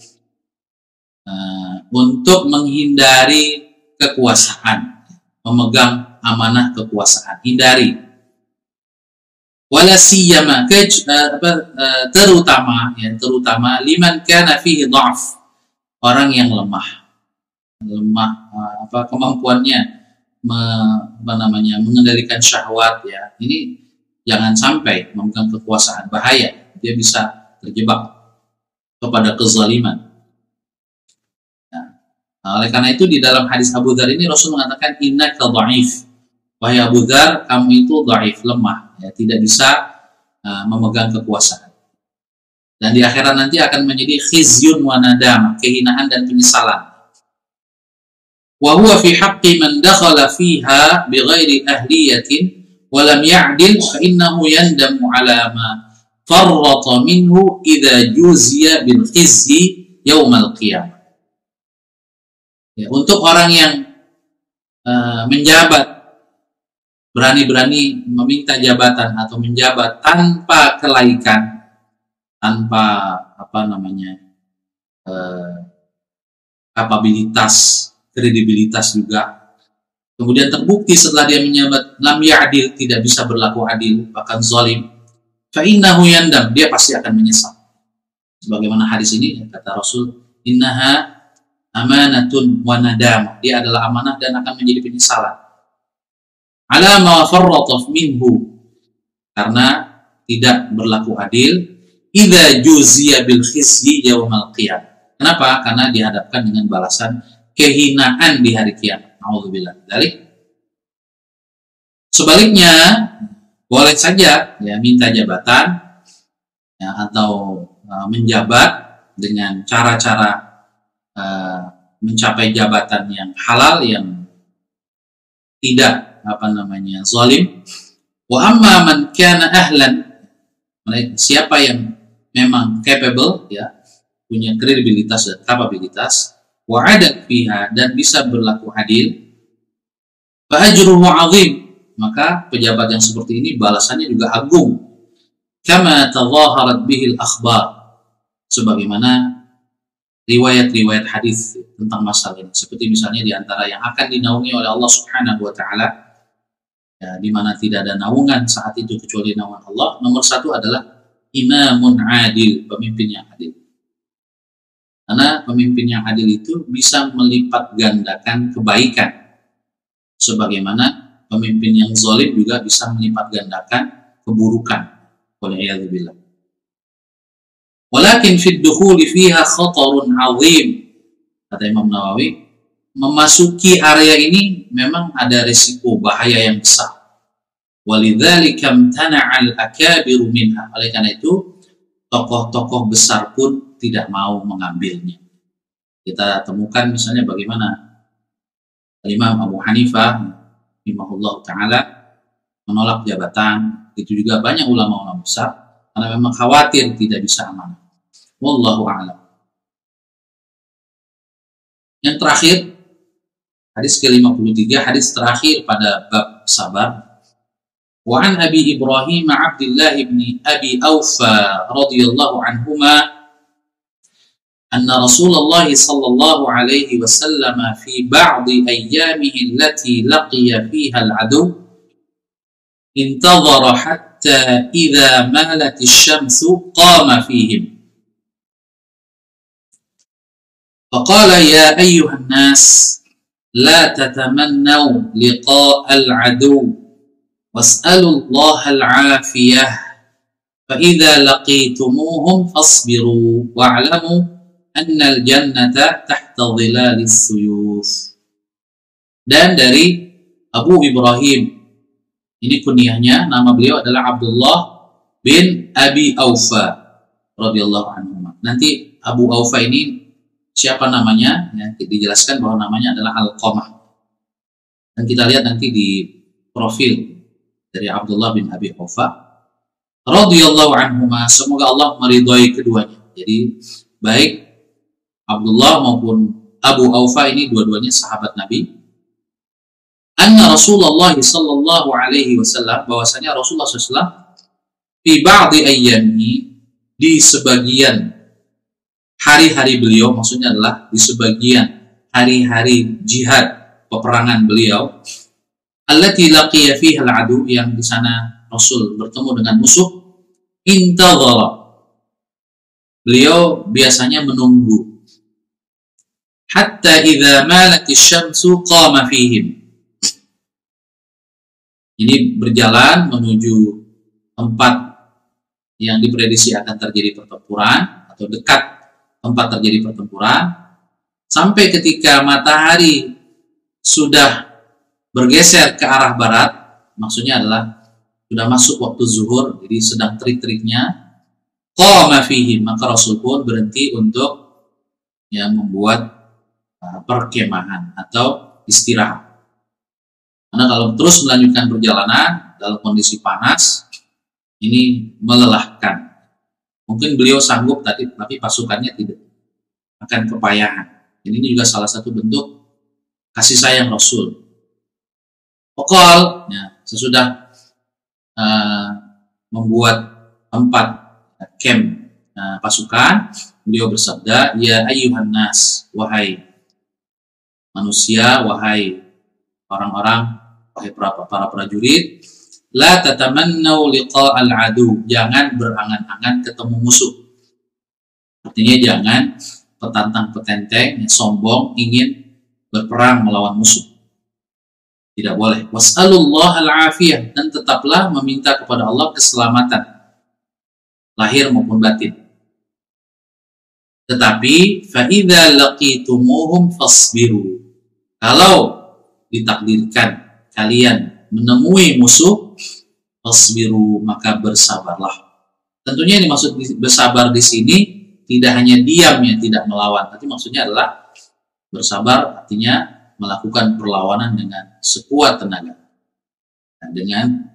untuk menghindari kekuasaan, memegang amanah kekuasaan, hindari. Wala siyama, terutama liman kana fihi dha'f, orang yang lemah kemampuannya mengendalikan syahwat, ya. Ini jangan sampai memegang kekuasaan, bahaya, dia bisa terjebak kepada kezaliman. Nah, oleh karena itu di dalam hadis Abu Dzar ini Rasul mengatakan, innaka dha'if, wahai Abu Dzar, kamu itu dhaif, lemah, ya, tidak bisa memegang kekuasaan. Dan di akhirat nanti akan menjadi khizyun wa nadam, kehinaan dan penyesalan. Wa huwa fi haqqi man dakhala fiha bighairi ahliyatin wa lam ya'dil fa innahu yandamu ala ma farrata minhu idza juziya bil khizyi yaumal qiyamah. Ya, untuk orang yang menjabat, berani-berani meminta jabatan atau menjabat tanpa kelaikan, tanpa kapabilitas, kredibilitas juga, kemudian terbukti setelah dia menjabat lam ya'dil, tidak bisa berlaku adil, bahkan zalim, fa innahu yandam, dia pasti akan menyesal. Sebagaimana hadis ini kata Rasul, innaha amanatun wa nadam, dia adalah amanah dan akan menjadi penyesalan. Ala ma farrata minhu, karena tidak berlaku adil, idza juziya bil khizyi yaumal qiyamah. Kenapa? Karena dihadapkan dengan balasan kehinaan di hari kiamat. Nauzubillah dzalik. Sebaliknya, boleh saja, ya, minta jabatan, ya, atau menjabat dengan cara-cara mencapai jabatan yang halal, yang tidak zalim. Wa amma man kana ahlan, siapa yang memang capable, ya, punya kredibilitas dan kapabilitas, wa adad fiha, dan bisa berlaku adil, fa ajruhu 'azim, maka pejabat yang seperti ini balasannya juga agung. Kama tadhaharat bihil akhbar, sebagaimana riwayat-riwayat hadis tentang masalah ini, seperti misalnya di antara yang akan dinaungi oleh Allah Subhanahu wa taala, ya, di mana tidak ada naungan saat itu kecuali naungan Allah. Nomor satu adalah imamun adil, pemimpin yang adil. Karena pemimpin yang adil itu bisa melipat gandakan kebaikan, sebagaimana pemimpin yang zalim juga bisa melipat gandakan keburukan. Wal'iyadzubillah. Walakin fid dukhuli fiha khatarun 'azim, kata Imam Nawawi, memasuki area ini memang ada risiko bahaya yang besar. Walidzalika imtana'al akabiru minha. Oleh karena itu, tokoh-tokoh besar pun tidak mau mengambilnya. Kita temukan misalnya bagaimana Imam Abu Hanifah rahimahullah taala menolak jabatan. Itu juga banyak ulama-ulama besar karena memang khawatir tidak bisa amanah. Wallahu a'lam. Yang terakhir, hadis ke-53, hadis terakhir pada bab sabar. Wa an Abi Ibrahim Abdullah ibn Abi Awfa radhiyallahu anhuma anna Rasulullah sallallahu alaihi wasallam fi ba'd ayyamihi allati laqiya fiha al-adu intadhara hatta idza malat asy-syamsu qama fihim faqala ya ayyuhan nas la tatamannaw liqa' al-adu was'alu Allah al-'afiyah fa idza laqitumuhum fasbiru wa'lamu anna al-jannata tahta dhilalis suyuf. Dan dari Abu Ibrahim, ini kunyahnya, nama beliau adalah Abdullah bin Abi Awfa radhiyallahu anhu. Nanti Abu Awfa ini siapa namanya? Ya, dijelaskan bahwa namanya adalah Alqamah. Dan kita lihat nanti di profil dari Abdullah bin Abi Awfa radhiyallahu anhu, semoga Allah meridhai keduanya. Jadi baik Abdullah maupun Abu Awfa ini dua-duanya sahabat Nabi. Anna Rasulullah sallallahu alaihi wasallam, bahwasanya Rasulullah SAW fi ba'di ayyami, di sebagian hari-hari beliau, maksudnya adalah di sebagian hari-hari jihad peperangan beliau, allati laqiya fiha al-adu, yang di sana Rasul bertemu dengan musuh, intadhara, beliau biasanya menunggu, hatta idza malat asy-syamsu qama fihim, ini berjalan menuju tempat yang diprediksi akan terjadi pertempuran atau dekat tempat terjadi pertempuran, sampai ketika matahari sudah bergeser ke arah barat, maksudnya adalah sudah masuk waktu zuhur, jadi sedang terik-teriknya, qama fihim, maka Rasul pun berhenti untuk yang membuat perkemahan atau istirahat. Karena kalau terus melanjutkan perjalanan dalam kondisi panas, ini melelahkan. Mungkin beliau sanggup tapi pasukannya tidak, akan kepayahan. Ini juga salah satu bentuk kasih sayang Rasul. Pokol, ya, sesudah membuat tempat camp pasukan, beliau bersabda, ya ayyuhan nas, wahai manusia, wahai orang-orang, wahai para prajurit, la tatamannaw liqa' al-adu, jangan berangan-angan ketemu musuh. Artinya jangan petantang-petenteng, sombong ingin berperang melawan musuh. Tidak boleh. Was'alullah al-afiyah, dan tetaplah meminta kepada Allah keselamatan lahir maupun batin. Tetapi fa idza laqitumuhum fasbiru, kalau ditakdirkan kalian menemui musuh, fasbiru, maka bersabarlah. Tentunya yang dimaksud bersabar di sini tidak hanya diam, ya, tidak melawan, tapi maksudnya adalah bersabar artinya melakukan perlawanan dengan sekuat tenaga, dengan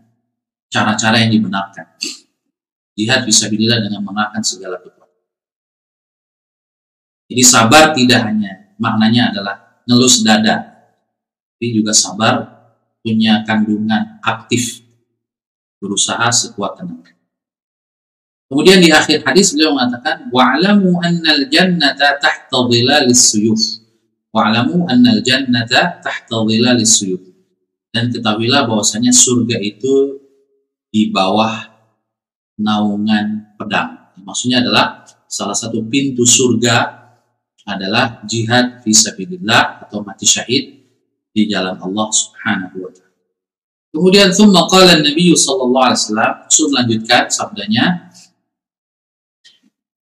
cara-cara yang dibenarkan. Jihad fisabilillah dengan mengerahkan segala kekuatan. Jadi sabar tidak hanya maknanya adalah ngelus dada, tapi juga sabar punya kandungan aktif, berusaha sekuat tenaga. Kemudian di akhir hadis beliau mengatakan, wa'lamu annal jannata tahta dhilalis suyuf. Wa'lamu annal jannata tahta dhilalis suyuf. Dan ketahuilah bahwasanya surga itu di bawah naungan pedang. Maksudnya adalah salah satu pintu surga adalah jihad fisabilillah atau mati syahid di jalan Allah Subhanahu wa ta'ala. Kemudian thumma qala an-nabiy sallallahu alaihi wasallam, Rasul melanjutkan sabdanya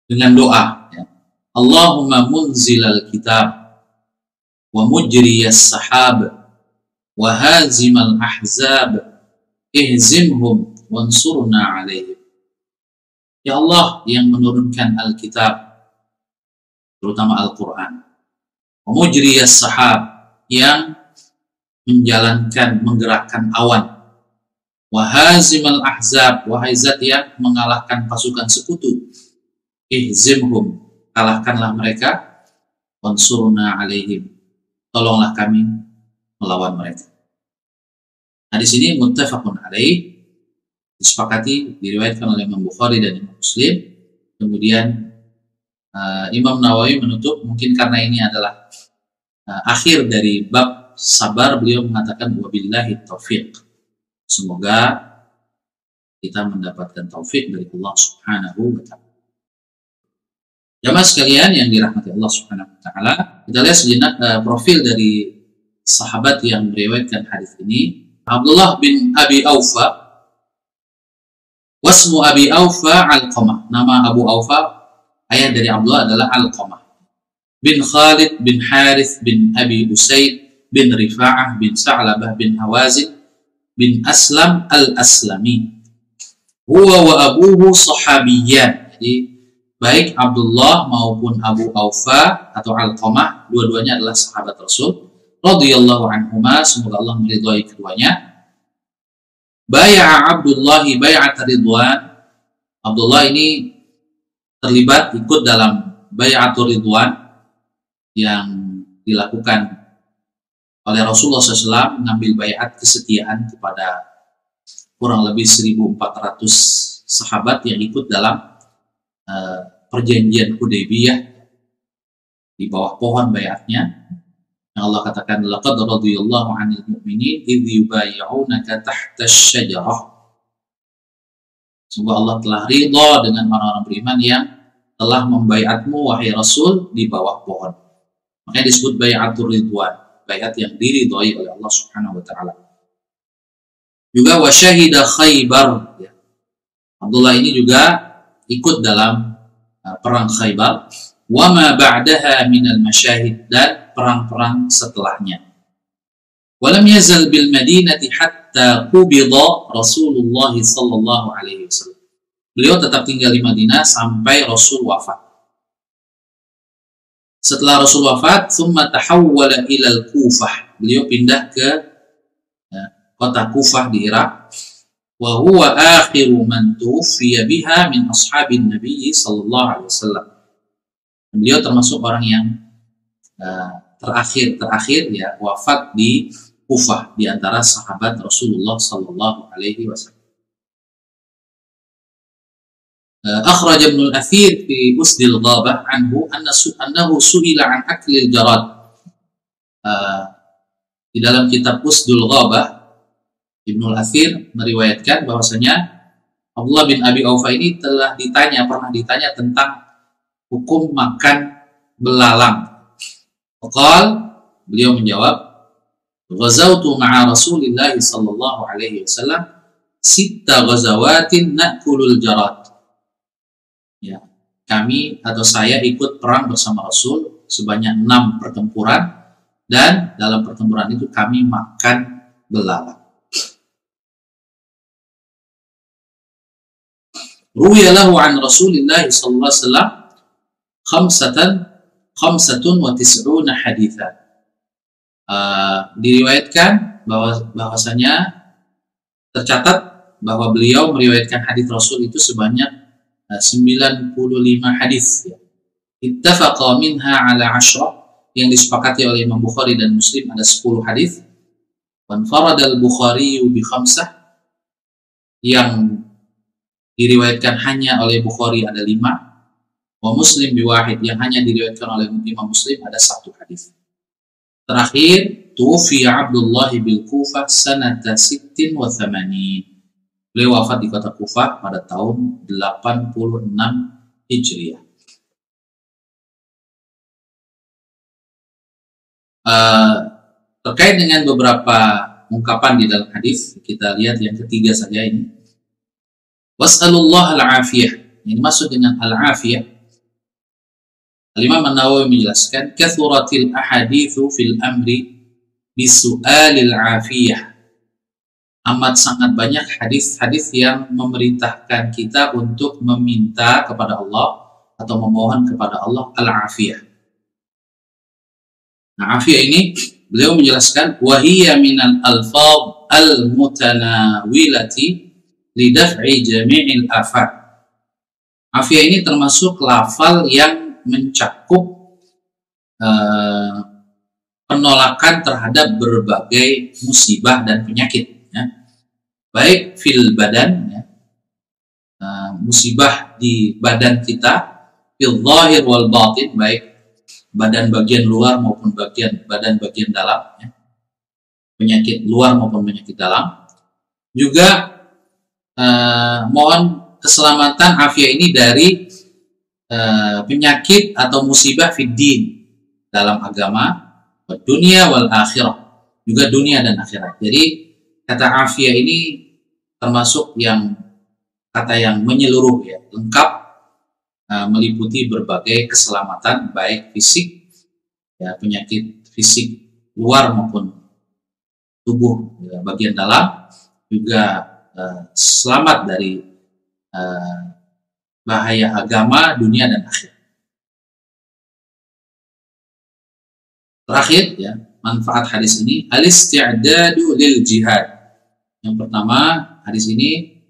dengan doa, ya. Allahumma munzilal kitab wa mujriyas sahab wa hazimal ahzab ihzimhum wansurna alaihim. Ya Allah yang menurunkan Alkitab, terutama Al-Quran, wa mujriyas sahab, yang menjalankan, menggerakkan awan, wa hazimal ahzab, wahai zat yang mengalahkan pasukan sekutu, ihzimhum, kalahkanlah mereka, wansurna alaihim, tolonglah kami melawan mereka. Nah, di sini muttafaqun alaih, disepakati, diriwayatkan oleh Imam Bukhari dan Imam Muslim. Kemudian Imam Nawawi menutup, mungkin karena ini adalah akhir dari bab sabar, beliau mengatakan wabillahi taufiq. Semoga kita mendapatkan taufik dari Allah Subhanahu wa ta'ala. Jamaah sekalian yang dirahmati Allah Subhanahu wa ta'ala, kita lihat sejenak profil dari sahabat yang meriwayatkan hadis ini. Abdullah bin Abi Aufa, wasmu Abi Aufa Alqamah, nama Abu Aufa ayah dari Abdullah adalah Alqamah bin Khalid bin Harith bin Abi Usaid bin Rifa'ah bin Sa'labah bin Hawazin bin Aslam al-Aslami. Huwa wa abuhu sahabiyan. Jadi baik Abdullah maupun Abu Aufa atau Alqamah, dua-duanya adalah sahabat Rasul radhiyallahu anhuma, semoga Allah meridhai keduanya. Bai'a Abdullah bai'at ridwan. Abdullah ini terlibat, ikut dalam bai'atul ridwan yang dilakukan oleh Rasulullah SAW, mengambil baiat kesetiaan kepada kurang lebih 1.400 sahabat yang ikut dalam perjanjian Hudaybiyah di bawah pohon baiatnya. Yang Allah katakan, laqad radhiyallahu 'anil mu'minin idh yubayyi'unaka tahta asy-syajarah. Semoga Allah telah ridha dengan orang-orang beriman yang telah membaiatmu wahai Rasul di bawah pohon. Makanya disebut bai'atul ridwan, baiat yang diridhai oleh Allah Subhanahu wa ta'ala. Juga wa syahida Khaybar, ya. Abdullah ini juga ikut dalam perang Khaybar, wa ma ba'daha minal masyahid, dan perang-perang setelahnya. Wa lam yazal bil madinati hatta qubida Rasulullah sallallahu alaihi wasallam. Beliau tetap tinggal di Madinah sampai Rasul wafat. Setelah Rasul wafat, thumma tahawwala ila al-Kufah. Beliau pindah ke kota Kufah di Irak. Wa huwa akhiru man tuwfiya biha min ashabin Nabi sallallahu alaihi wasallam. Beliau termasuk orang yang terakhir ya wafat di Kufah di antara sahabat Rasulullah sallallahu alaihi wasallam. Akhraj Ibnu al-Athir fi Usdil Ghabah anhu annahu su'ila an aklil jarad. Di dalam kitab Usdul Ghabah, Ibnu al-Athir meriwayatkan bahwasanya Abdullah bin Abi Aufa ini pernah ditanya tentang hukum makan belalang. Qal, beliau menjawab, ghazawtu ma'a Rasulillah sallallahu alaihi wasallam 6 ghazawatin na'kulul jarad. Ya, kami atau saya ikut perang bersama Rasul sebanyak 6 pertempuran, dan dalam pertempuran itu kami makan belalang. Ruwiya lahu an Rasulillah sallallahu alaihi wasallam 95 haditsan. Diriwayatkan bahwasanya tercatat bahwa beliau meriwayatkan hadis Rasul itu sebanyak 95 hadis. Ittafaqa minha ala 10, yang disepakati oleh Imam Bukhari dan Muslim ada 10 hadis. Wa farada al-Bukhari bi 5, yang diriwayatkan hanya oleh Bukhari ada 5. Wa Muslim bi 1, yang hanya diriwayatkan oleh Imam Muslim ada 1 hadis. Terakhir, tuwfiya Abdullah bil Kufah sanata 86. Beliau wafat di kota Kufah pada tahun 86 Hijriah. Terkait dengan beberapa ungkapan di dalam hadis, kita lihat yang ketiga saja ini. Was'alullah al-afiyah. Ini maksud dengan al-afiyah, Al-Imam An-Nawawi menjelaskan, kathuratil ahaditsu fil amri bisu'alil afiyah. Amat sangat banyak hadis-hadis yang memerintahkan kita untuk meminta kepada Allah atau memohon kepada Allah al-afiyah. Nah, afiyah ini beliau menjelaskan, wahiyya minal alfaz al-mutanawilati lidaf'i jami'il afat. Afiyah ini termasuk lafal yang mencakup penolakan terhadap berbagai musibah dan penyakit, ya. Baik fil badan, ya, musibah di badan kita, fil zahir wal batin, baik badan bagian luar maupun badan bagian dalam, ya. Penyakit luar maupun penyakit dalam. Juga mohon keselamatan afiyah ini dari penyakit atau musibah fiddin, dalam agama, dunia wal akhirah, juga dunia dan akhirat. Jadi kata afiyah ini termasuk kata yang menyeluruh, ya, lengkap, meliputi berbagai keselamatan baik fisik, ya, penyakit fisik luar maupun tubuh, ya, bagian dalam, juga selamat dari bahaya agama, dunia dan akhirat. Terakhir, ya, manfaat hadis ini, al-isti'dadu lil jihad. Yang pertama, hadis ini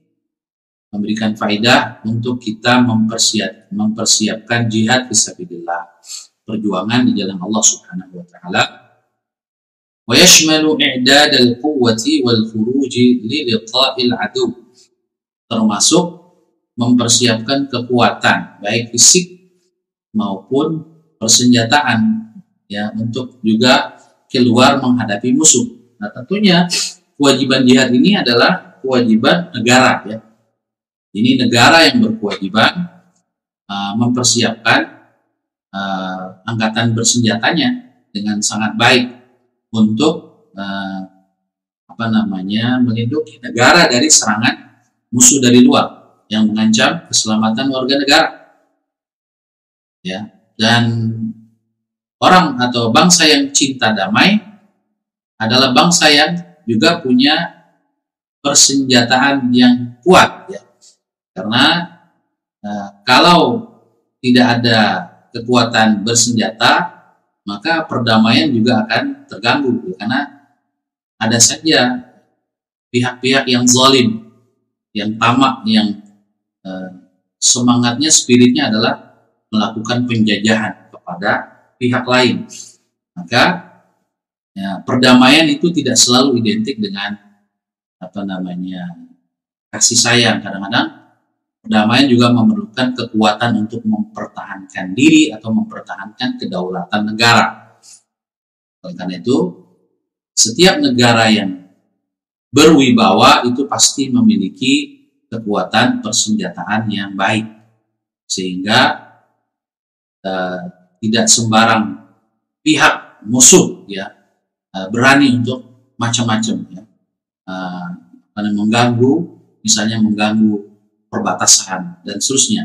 memberikan faedah untuk kita mempersiapkan jihad fisabilillah, perjuangan di jalan Allah Subhanahu wa taala. Wa yashmalu i'dad al-quwwati wal khuruji li liqa'il adu. Termasuk mempersiapkan kekuatan baik fisik maupun persenjataan, ya, untuk juga keluar menghadapi musuh. Nah, tentunya kewajiban jihad ini adalah kewajiban negara, ya. Ini negara yang berkewajiban mempersiapkan angkatan bersenjatanya dengan sangat baik untuk melindungi negara dari serangan musuh dari luar yang mengancam keselamatan warga negara, ya. Dan orang atau bangsa yang cinta damai adalah bangsa yang juga punya persenjataan yang kuat, ya. Karena kalau tidak ada kekuatan bersenjata, maka perdamaian juga akan terganggu, ya. Karena ada saja pihak-pihak yang zalim, yang tamak, yang semangatnya, spiritnya adalah melakukan penjajahan kepada pihak lain. Maka, ya, perdamaian itu tidak selalu identik dengan kasih sayang. Kadang-kadang perdamaian juga memerlukan kekuatan untuk mempertahankan diri atau mempertahankan kedaulatan negara. Oleh karena itu, setiap negara yang berwibawa itu pasti memiliki kekuatan persenjataan yang baik, sehingga tidak sembarang pihak musuh, ya, berani untuk macam-macam, ya, misalnya mengganggu perbatasan dan seterusnya,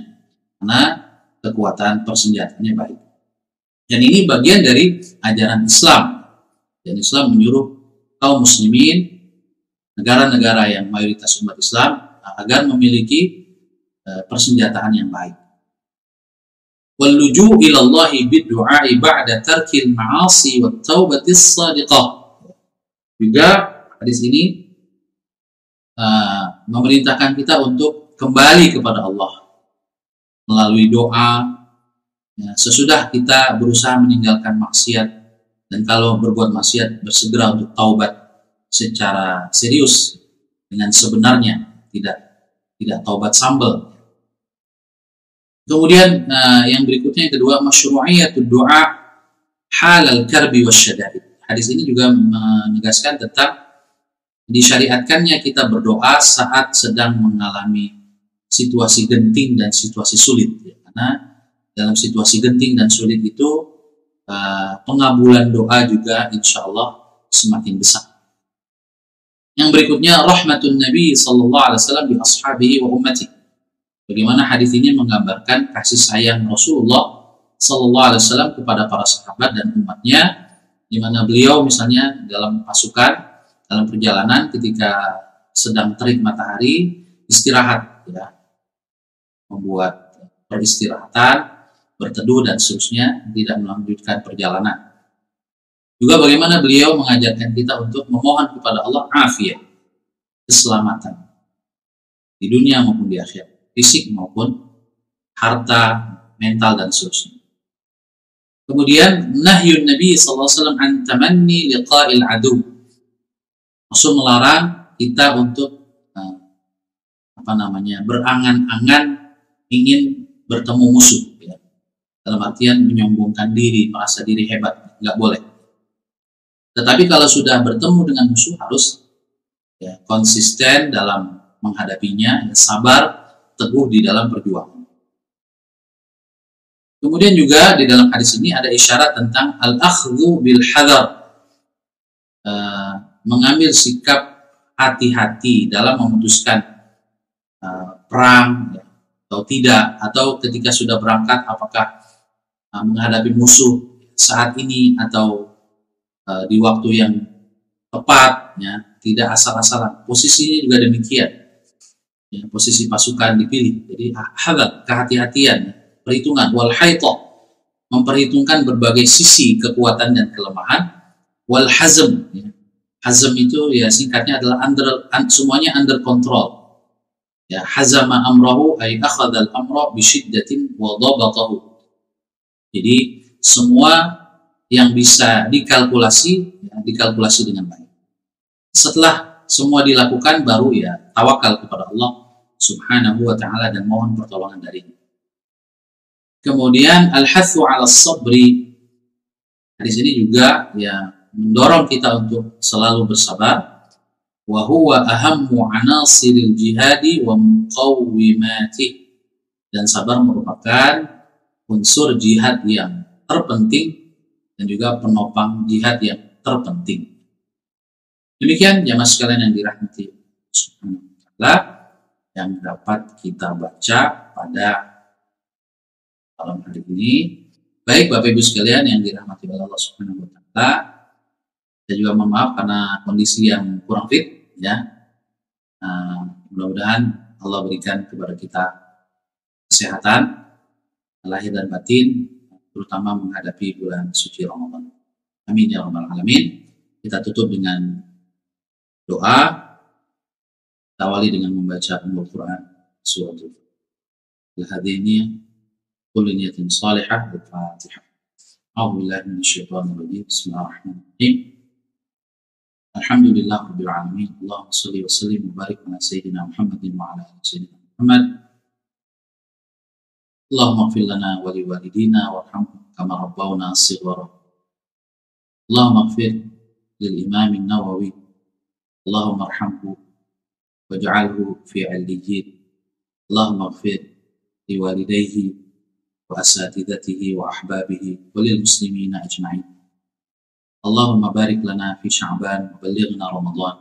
karena kekuatan persenjataannya baik. Dan ini bagian dari ajaran Islam. Dan Islam menyuruh kaum muslimin, negara-negara yang mayoritas umat Islam, agar memiliki persenjataan yang baik. Walluju ilallahi bid-du'ai ba'da tarkil ma'asi wat taubatis shadiqah. Juga hadis ini memerintahkan kita untuk kembali kepada Allah melalui doa, ya, sesudah kita berusaha meninggalkan maksiat, dan kalau berbuat maksiat bersegera untuk taubat secara serius dengan sebenarnya, tidak taubat sambal. Kemudian yang berikutnya, yang kedua, masyru'iyatud du'a halal karbi wasyada'id. Hadis ini juga menegaskan tentang disyariatkannya kita berdoa saat sedang mengalami situasi genting dan situasi sulit, ya. Karena dalam situasi genting dan sulit itu pengabulan doa juga insya Allah semakin besar. Yang berikutnya, rahmatun Nabi sallallahu alaihi wasallam bi ashabihi wa ummati. Bagaimana hadis ini menggambarkan kasih sayang Rasulullah Sallallahu Alaihi Wasallam kepada para sahabat dan umatnya, di mana beliau misalnya dalam pasukan, dalam perjalanan ketika sedang terik matahari, istirahat, ya, membuat peristirahatan, berteduh dan seterusnya, tidak melanjutkan perjalanan. Juga bagaimana beliau mengajarkan kita untuk memohon kepada Allah afiat, keselamatan di dunia maupun di akhirat, fisik maupun harta, mental dan seterusnya. Kemudian nahyun Nabi SAW an tamanni liqa'il adu. Rasul melarang kita untuk berangan-angan ingin bertemu musuh, ya. Dalam artian menyombongkan diri, merasa diri hebat, nggak boleh. Tetapi kalau sudah bertemu dengan musuh harus, ya, konsisten dalam menghadapinya, ya, sabar, teguh di dalam perjuangan. Kemudian juga di dalam hadis ini ada isyarat tentang al-akhdhu bil hadar, mengambil sikap hati-hati dalam memutuskan perang, ya, atau tidak, atau ketika sudah berangkat apakah menghadapi musuh saat ini atau di waktu yang tepat, ya, tidak asal-asalan. Posisinya juga demikian, ya, posisi pasukan dipilih. Jadi hadar, kehati-hatian, perhitungan, wal haitah, memperhitungkan berbagai sisi kekuatan dan kelemahan, wal hazm, ya. Hazm itu, ya, singkatnya adalah semuanya under control, ya. Hazama amrahu ay akhadha al-amra bi syiddatin wa dhabatahu. Jadi semua yang bisa dikalkulasi, ya, dikalkulasi dengan baik. Setelah semua dilakukan, baru, ya, tawakal kepada Allah Subhanahu wa ta'ala dan mohon pertolongan darinya. Kemudian al-hathu 'ala sabri. Di sini juga, ya, mendorong kita untuk selalu bersabar. Wa huwa ahammu 'anasiril jihadi wa muqawwimati. Dan sabar merupakan unsur jihad yang terpenting dan juga penopang jihad yang terpenting. Demikian jamaah sekalian yang dirahmati Subhanahu wa ta'ala yang dapat kita baca pada malam hari ini. Baik Bapak Ibu sekalian yang dirahmati Allah Subhanahu wa ta'ala, saya juga mohon maaf karena kondisi yang kurang fit, ya. Mudah-mudahan Allah berikan kepada kita kesehatan lahir dan batin, terutama menghadapi bulan suci Ramadan. Amin ya rabbal alamin. Kita tutup dengan doa, kita awali dengan membaca Al-Quran surah Al-Hadiniyah. كل نية صالحة بالفاتحة. أعوذ بالله من الشيطان الرجيم. بسم الله الرحمن الرحيم. الحمد لله رب العالمين. اللهم صل وسلم وبارك على سيدنا محمد وعلى آل سيدنا محمد. اللهم اغفر لنا ولوالدينا وارحمهم كما ربونا صغارا. اللهم اغفر للإمام النووي. اللهم ارحمه واجعله في عليين. اللهم اغفر لوالديه وأساتذته وأحبابه وللمسلمين أجمعين. اللهم بارك لنا في شعبان وبلغنا رمضان.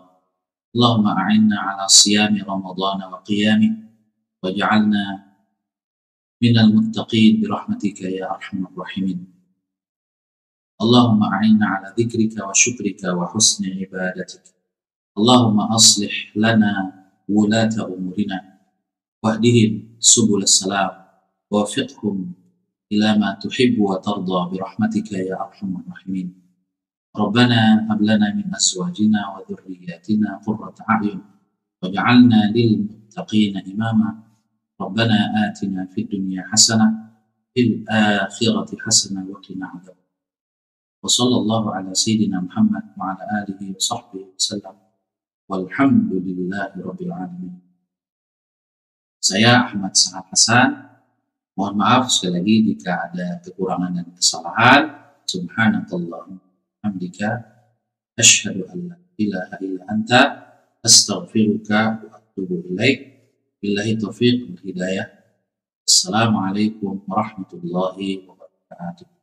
اللهم أعنا على صيام رمضان وقيامه واجعلنا من المتقين برحمتك يا أرحم الراحمين. اللهم أعنا على ذكرك وشكرك وحسن عبادتك. اللهم أصلح لنا ولاة أمورنا واهدهم سبل السلام ووفقهم إلى ما تحب وترضى برحمتك يا أرحم الراحمين. ربنا هب لنا من أزواجنا وذرياتنا قرة أعين واجعلنا للمتقين إماما. ربنا آتنا في الدنيا حسنة في الآخرة حسنة وقنا عذاب. وصلى الله على سيدنا محمد وعلى آله وصحبه وسلم والحمد لله رب العالمين. Saya Ahmad Sahab Hasan. Mohon maaf sekali lagi jika ada kekurangan dan kesalahan. Subhanakallahumma hamdika asyhadu an la ilaha illa anta astaghfiruka wa atubu ilaik. Billahi taufiq wal hidayah. Assalamualaikum warahmatullahi wabarakatuh.